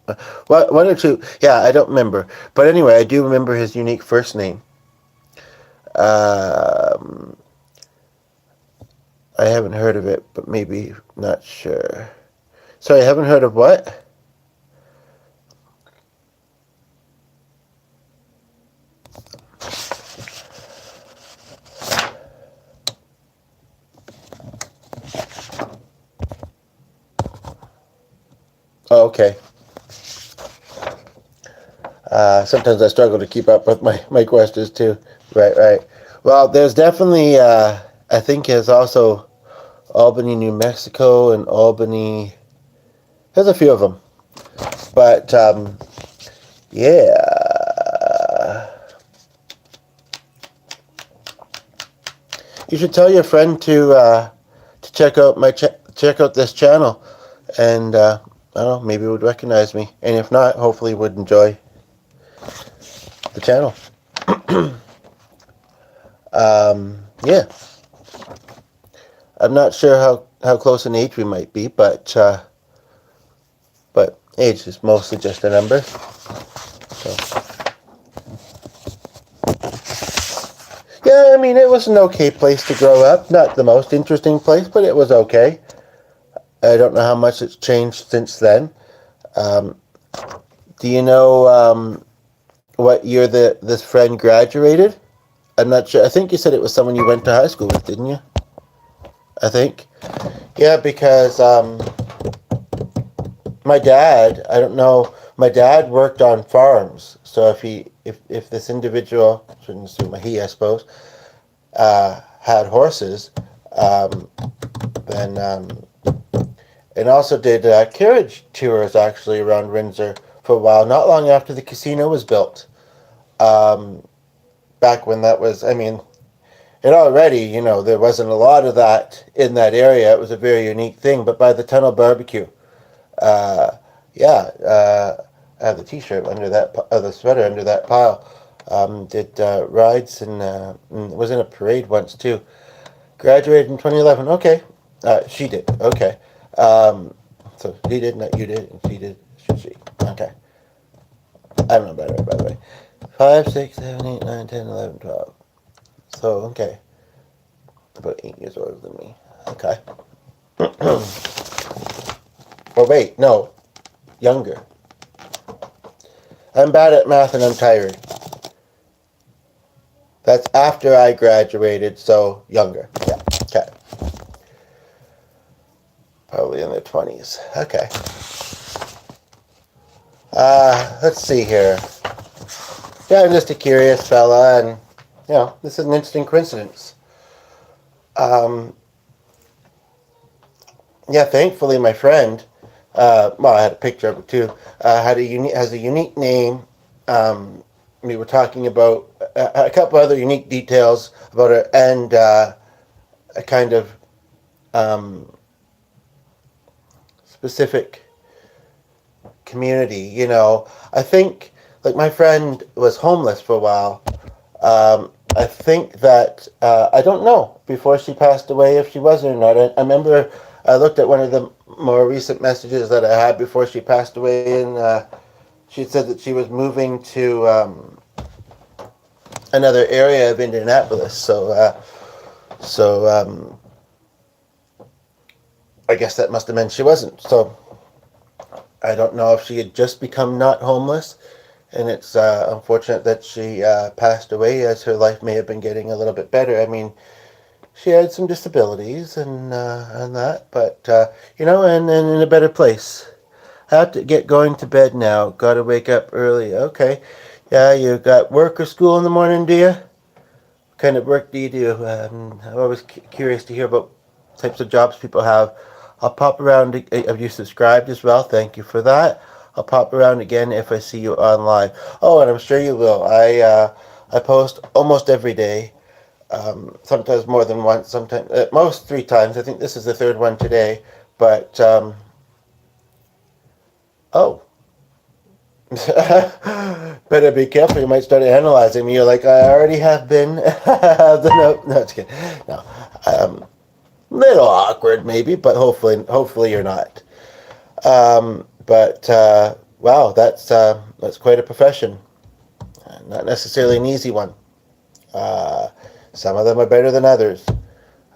One or two. Yeah, I don't remember. But anyway, I do remember his unique first name. I haven't heard of it, but maybe not sure. Sorry, I haven't heard of what? Oh, okay. Sometimes I struggle to keep up with my questions too. Right. Well, there's definitely, I think there's also Albany, New Mexico, and Albany. There's a few of them. But, yeah. You should tell your friend to check out check out this channel, and I don't know, maybe would recognize me, and if not, hopefully would enjoy the channel. Yeah. I'm not sure how close in age we might be, but age is mostly just a number. So. Yeah, I mean, it was an okay place to grow up. Not the most interesting place, but it was okay. I don't know how much it's changed since then. Do you know what year this friend graduated? I'm not sure. I think you said it was someone you went to high school with, didn't you? I think. Yeah, because my dad, I don't know, my dad worked on farms. So if this individual, shouldn't assume a he, I suppose, had horses, then, and also did carriage tours actually around Windsor for a while, not long after the casino was built. Back when that was, I mean, and already, there wasn't a lot of that in that area. It was a very unique thing. But by the Tunnel Barbecue, I have the T-shirt under that, the sweater under that pile. Did rides and was in a parade once too. Graduated in 2011. Okay, she did. Okay, so he did, not you did, and she did. She. Okay, I don't know better, by the way. 5, 6, 7, 8, 9, 10, 11, 12. So, okay. About 8 years older than me. Okay. Oh, wait, no. Younger. I'm bad at math and I'm tired. That's after I graduated, so younger. Yeah, okay. Probably in their 20s. Okay. Let's see here. yeah, I'm just a curious fella, and this is an interesting coincidence. Um, yeah, thankfully, my friend, well, I had a picture of it too, has a unique name. We were talking about a couple other unique details about it, and a kind of um, specific community. I think, like, my friend was homeless for a while. I think that I don't know before she passed away if she was or not. I remember I looked at one of the more recent messages that I had before she passed away, and she said that she was moving to another area of Indianapolis. So I guess that must have meant she wasn't. So I don't know if she had just become not homeless, and it's unfortunate that she passed away, as her life may have been getting a little bit better. I mean, she had some disabilities and that, but and in a better place. I have to get going to bed now. Got to wake up early. Okay, yeah, you got work or school in the morning, do you? What kind of work do you do? I'm always curious to hear about types of jobs people have. I'll pop around. Have you subscribed as well? Thank you for that. I'll pop around again if I see you online. Oh, and I'm sure you will. I post almost every day. Sometimes more than once. Sometimes at most 3 times. I think this is the 3rd one today. But oh. Better be careful. You might start analyzing me. You're like, I already have been. No, it's good. No, little awkward maybe, but hopefully you're not. But wow, that's quite a profession. Not necessarily an easy one. Some of them are better than others.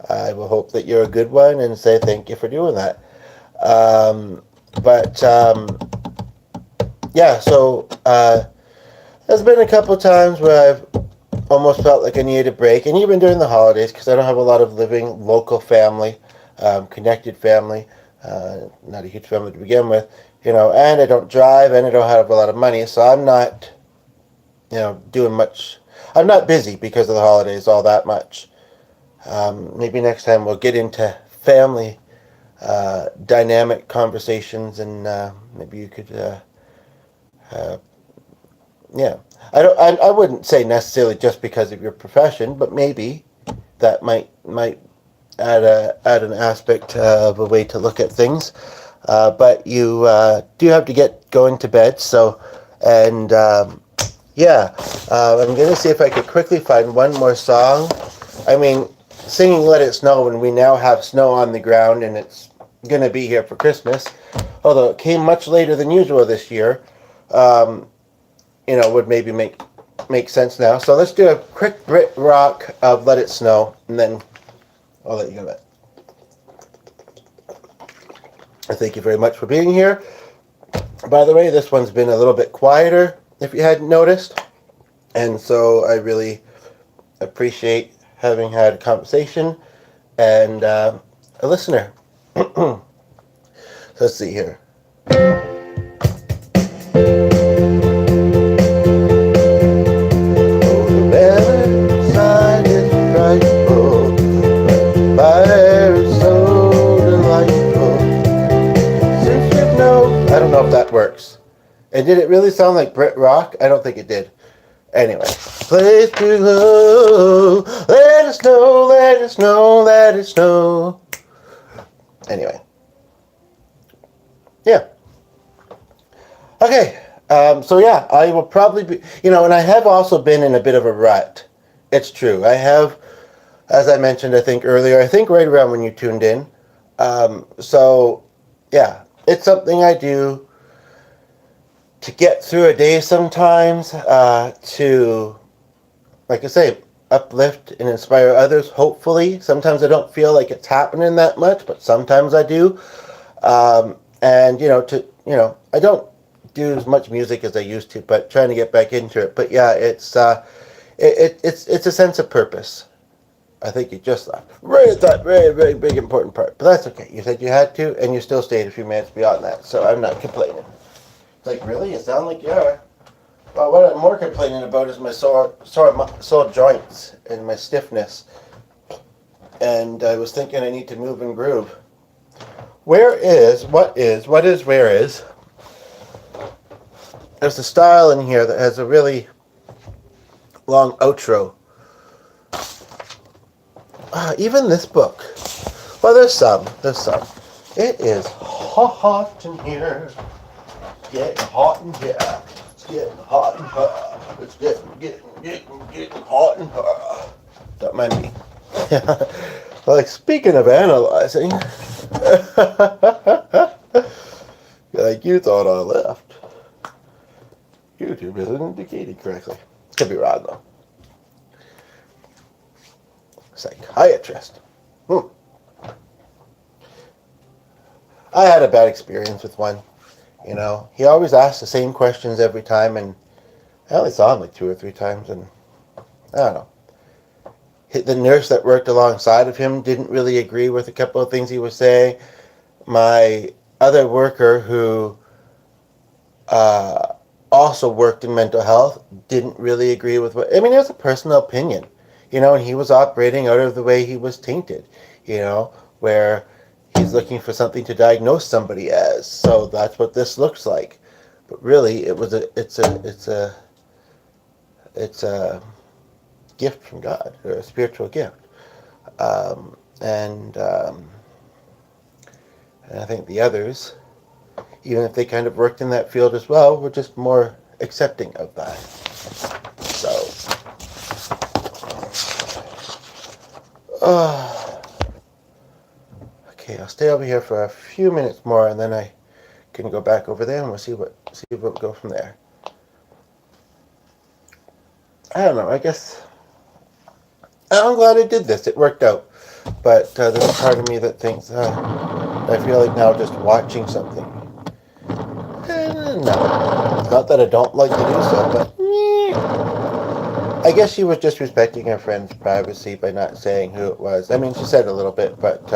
I will hope that you're a good one and say thank you for doing that. But yeah, so there's been a couple times where I've almost felt like I needed a break, and even during the holidays, because I don't have a lot of living local family, connected family, not a huge family to begin with, and I don't drive, and I don't have a lot of money, so I'm not, doing much. I'm not busy because of the holidays all that much. Maybe next time we'll get into family dynamic conversations, and maybe you could, yeah. I wouldn't say necessarily just because of your profession, but maybe that might add an aspect of a way to look at things. But you do have to get going to bed, so, and yeah, I'm going to see if I could quickly find one more song. I mean, singing Let It Snow when we now have snow on the ground and it's going to be here for Christmas, although it came much later than usual this year, would maybe make sense now. So let's do a quick Brit rock of Let It Snow, and then I'll let you go to bed. I thank you very much for being here. By the way, this one's been a little bit quieter, if you hadn't noticed, and so I really appreciate having had a conversation and a listener. So let's see here. If that works. And did it really sound like Brit rock? I don't think it did. Anyway. Place below. Let it snow, let it snow, let it snow. Anyway. Yeah. Okay. So yeah, I will probably be, and I have also been in a bit of a rut. It's true. I have, as I mentioned, I think right around when you tuned in. So yeah, it's something I do to get through a day sometimes, to, like I say, uplift and inspire others, hopefully. Sometimes I don't feel like it's happening that much, but sometimes I do. And, I don't do as much music as I used to, but trying to get back into it. But yeah, it's a sense of purpose. I think you just left. Right at that very, very big, important part. But that's okay. You said you had to, and you still stayed a few minutes beyond that, so I'm not complaining. It's like, really? You sound like you are. Well, what I'm more complaining about is my sore joints and my stiffness. And I was thinking I need to move and groove. Where is? There's a style in here that has a really long outro. Even this book. Well, there's some. It is hot in here. Getting hot in here. It's getting hot in here. It's getting hot in here. Don't mind me. Like, speaking of analyzing, like you thought I left. YouTube isn't indicating correctly. Could be wrong though. Psychiatrist. I had a bad experience with one. You know, he always asked the same questions every time, and I only saw him like 2 or 3 times, and I don't know. The nurse that worked alongside of him didn't really agree with a couple of things he was saying. My other worker, who also worked in mental health, didn't really agree with what... I mean, it was a personal opinion, you know, and he was operating out of the way he was tainted, you know, where he's looking for something to diagnose somebody as. So that's what this looks like. But really, it's a gift from God, or a spiritual gift. And I think the others, even if they kind of worked in that field as well, were just more accepting of that. So, okay, I'll stay over here for a few minutes more, and then I can go back over there, and we'll see what we go from there. I don't know. I guess I'm glad I did this. It worked out, but there's a part of me that thinks I feel like now just watching something. No, not that I don't like to do so, but I guess she was just respecting her friend's privacy by not saying who it was. I mean, she said a little bit, but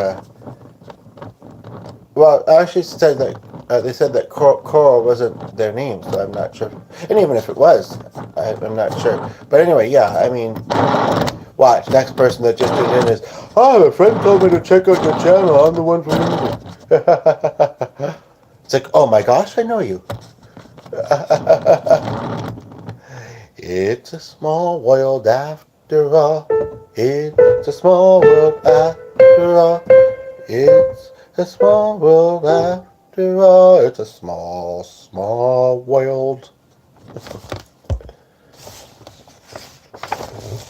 well, actually said that they said that Coral wasn't their name, so I'm not sure. And even if it was, I'm not sure. But anyway, yeah, I mean, watch. Next person that just did in is, oh, a friend told me to check out your channel. I'm the one from England. It's like, oh my gosh, I know you. It's a small world after all. It's a small world after all. It's a small world after all. It's a small, small world.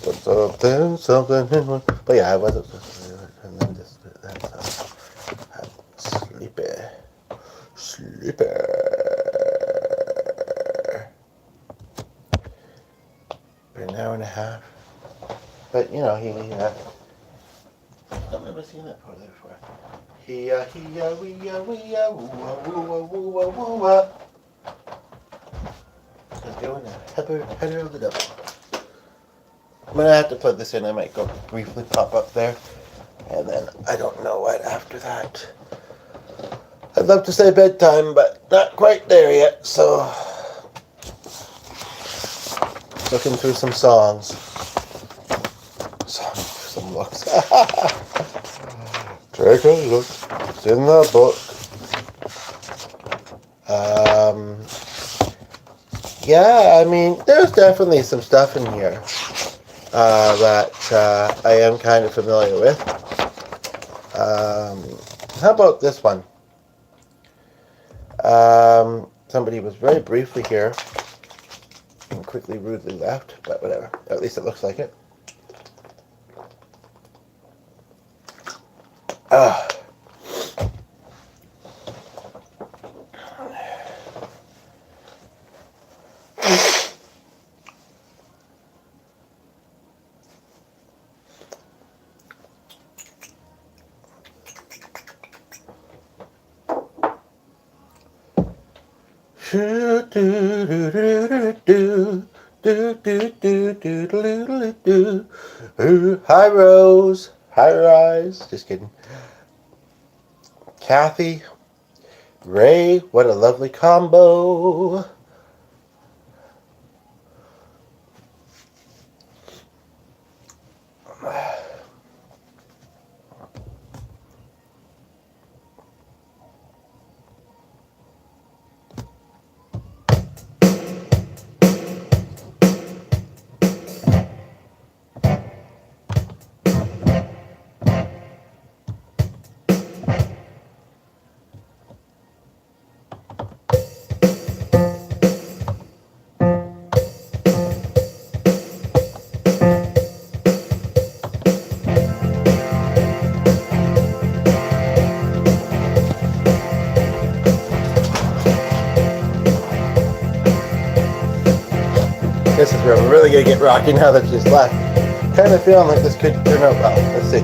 But something in one. But yeah, I wasn't. And then just I'm sleepy. For an hour and a half. But you know, I've never seen that part before. Just doing a header of the devil. I'm gonna have to put this in. I might go briefly pop up there, and then I don't know what after that. I'd love to say bedtime, but not quite there yet. So, looking through some songs, some looks. Take a look. It's in the book. Yeah, I mean, there's definitely some stuff in here that I am kind of familiar with. How about this one? Somebody was very briefly here and quickly, rudely left, but whatever. At least it looks like it. Hi Rose, hi Rise. Just kidding. Kathy, Ray, what a lovely combo. where I'm really gonna get rocky now that she's left. Kind of feeling like this could turn out well. Let's see.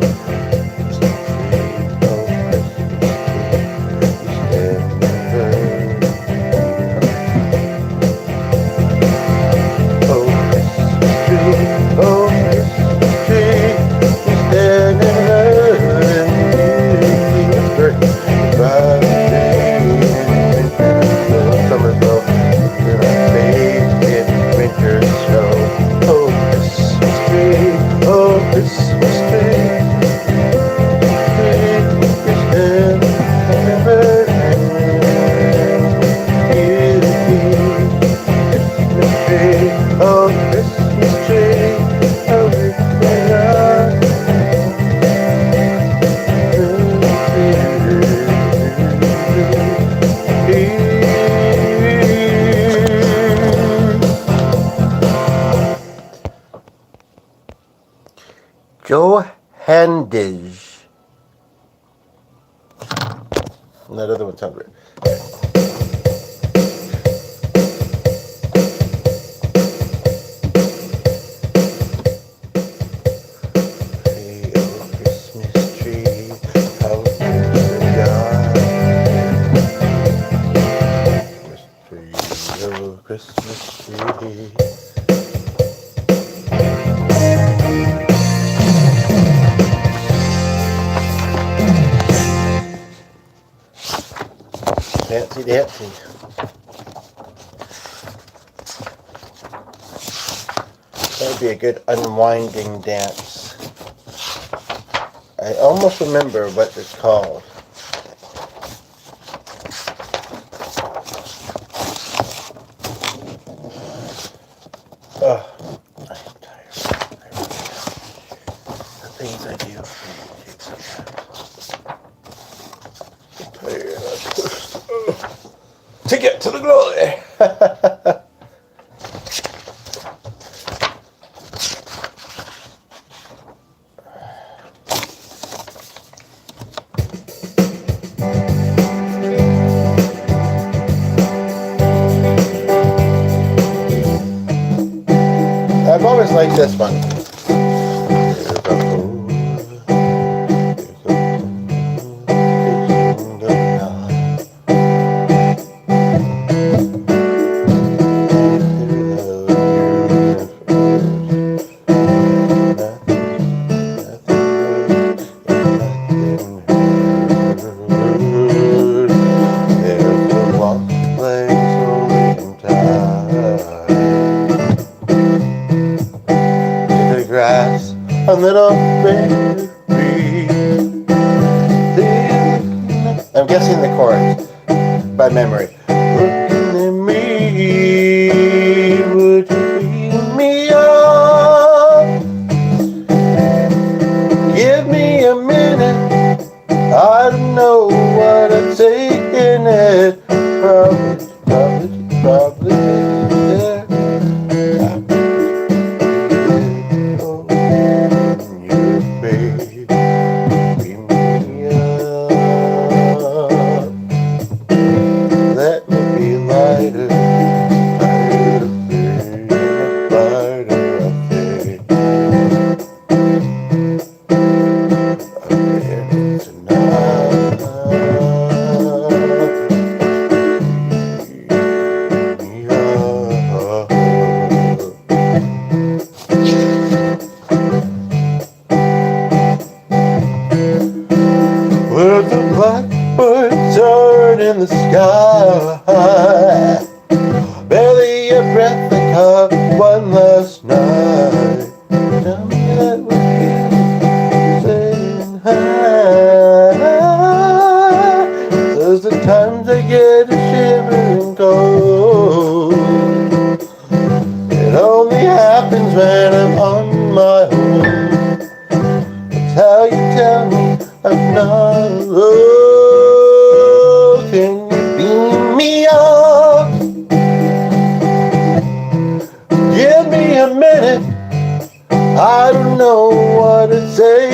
Joe Handage. And that other one's hungry. Christmas tree. Fancy dancy. That would be a good unwinding dance. I almost remember what it's called. I am tired. The things I do take sometimes. I'm tired. To get to the glory. I've always liked this one. A little baby. I'm guessing the chorus by memory. Looking at me, would you beat me up? Give me a minute, I don't know what I'd say in it. Probably, yeah. Where the blackbirds soared in the sky, barely a breath I caught one last night. Tell me that we're saying hi. Those are times I get a shivering cold. It only happens when I'm on my own. That's how you tell me I'm not alone. Can you beam me up? Give me a minute, I don't know what to say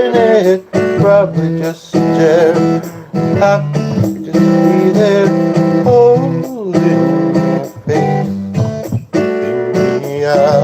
in it. Probably just a chair, happy just to be there, holding your face. Beam me up.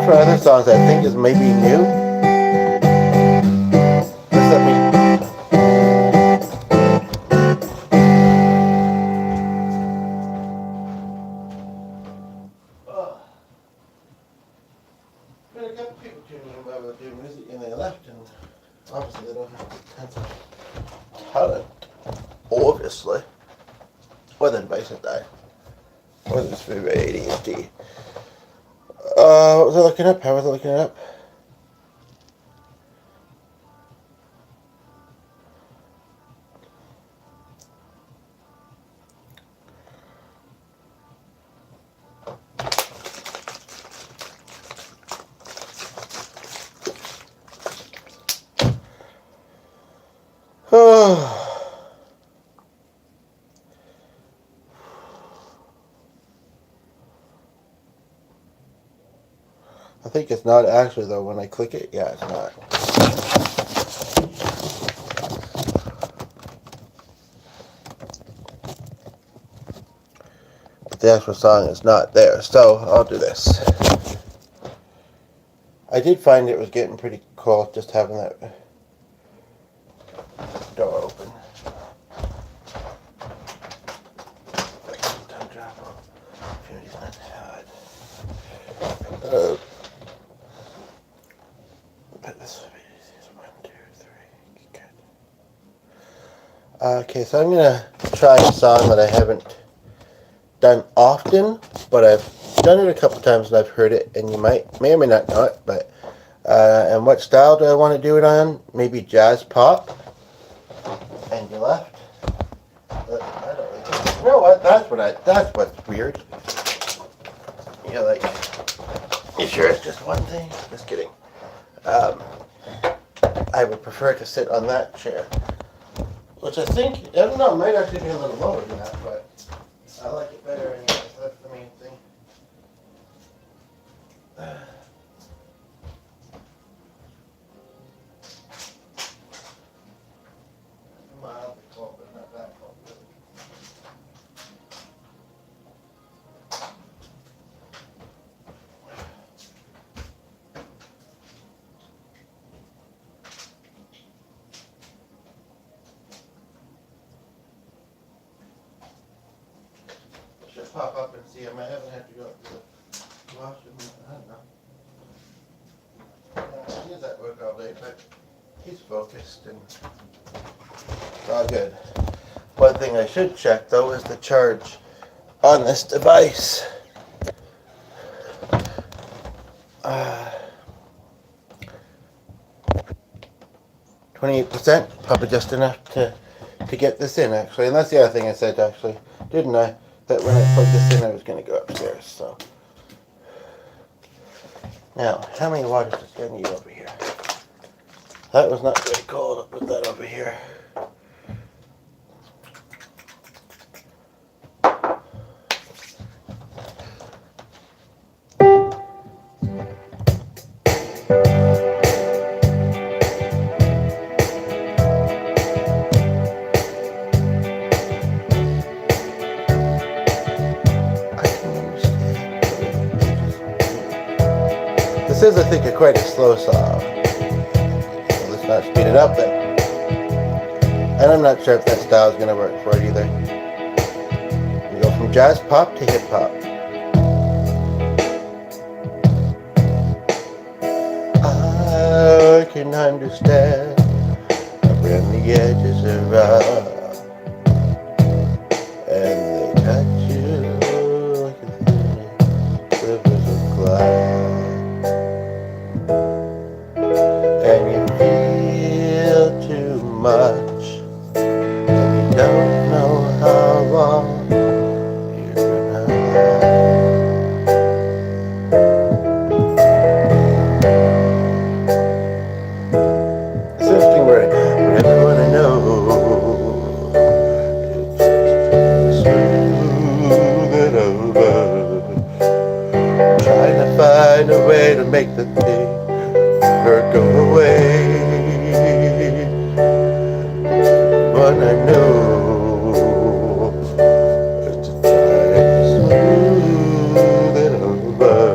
for other songs I think is maybe new. Just let me. But I got people tuning in while they do music and they left, and obviously they don't have tons of talent. Obviously. Or the device had died. Or this maybe ADHD. What was I looking up? How was I looking it up? I think it's not actually though when I click it. Yeah, it's not. But the actual song is not there, so I'll do this. I did find it was getting pretty cold just having that door open. Okay, so I'm gonna try a song that I haven't done often, but I've done it a couple times and I've heard it, and you may or may not know it. But and what style do I want to do it on? Maybe jazz pop. And you left. I don't really. You know what? That's what's weird. You're like, you sure it's just one thing? Just kidding. I would prefer to sit on that chair. Which I think, I don't know, it might actually be a little lower than that, but I like it better anyway, so that's the main thing. Mildly cold, but not that cold. Pop up and see him. I haven't had to go up to the washroom. I don't know. He's at work all day, but he's focused and it's all good. One thing I should check though is the charge on this device. 28%, probably just enough to get this in actually. And that's the other thing I said actually, didn't I? That when I plugged this in, I was going to go upstairs. So now, how many waters does I need over here? That was not very cold. I'll put that over here. This is, I think, quite a slow song. So let's not speed it up then. And I'm not sure if that style is going to work for it either. We go from jazz pop to hip hop. I can understand when the edges are rough and they touch you like a thin rivers of glass. And you feel too much, and you don't know how long you're gonna last. It's interesting where everyone I know is smooth it over, trying to find a way to make the thing go away, but I know it's to try to smooth it over.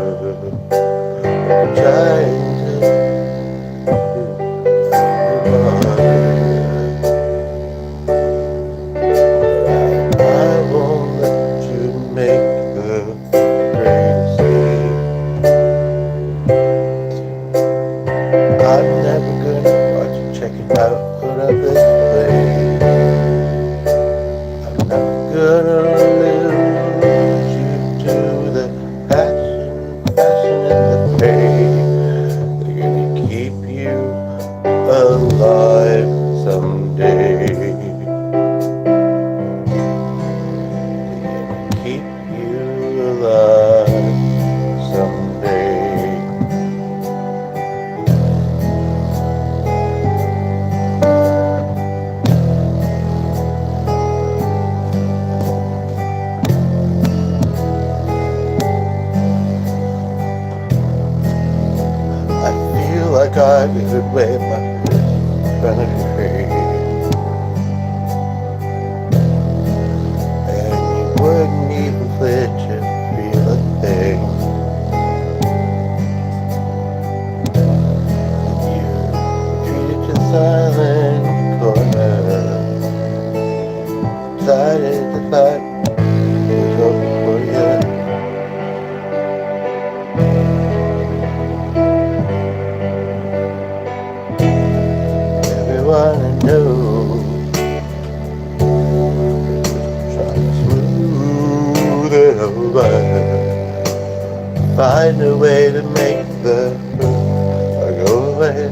over. Find a way to make the hurt go away.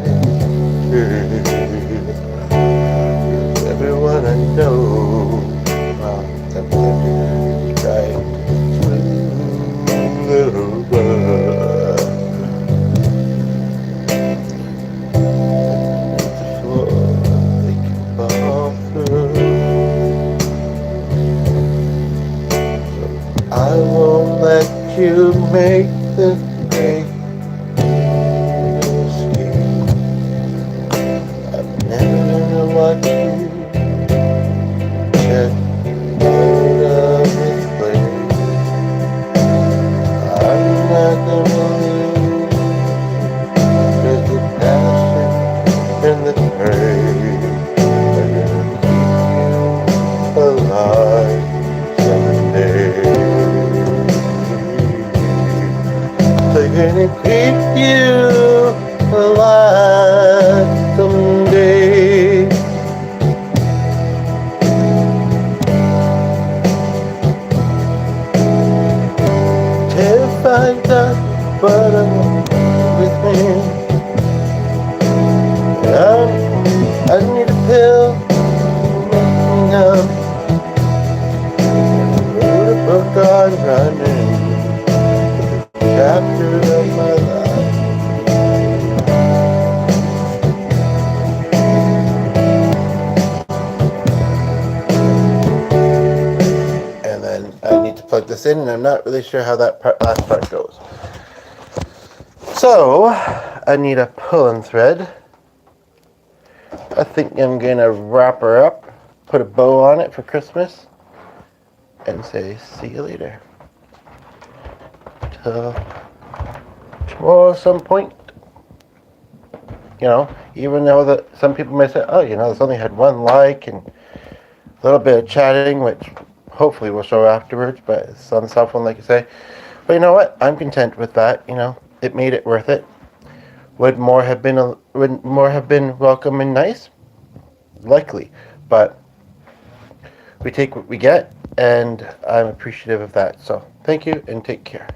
Everyone I know, everything right smooth it over. They can fall through. I won't let you make this great escape. I'm never gonna watch you get out of this place. I'm not gonna lose, 'cause the passion and the pain are gonna keep you alive someday. They're gonna keep you alive someday. Terrified that, but I'm with me. I need a pill to make me numb. Wrote a book on running, chapter of my life. And then I need to plug this in, and I'm not really sure how that last part goes. So, I need a pulling thread. I think I'm gonna wrap her up, put a bow on it for Christmas, and say, see you later. Till tomorrow at some point. You know, even though that some people may say, oh, you know, it's only had one like and a little bit of chatting, which hopefully will show afterwards, but it's on the cell phone, like you say. But you know what? I'm content with that. You know, it made it worth it. Would more have been welcome and nice? Likely, but we take what we get, and I'm appreciative of that. So thank you and take care.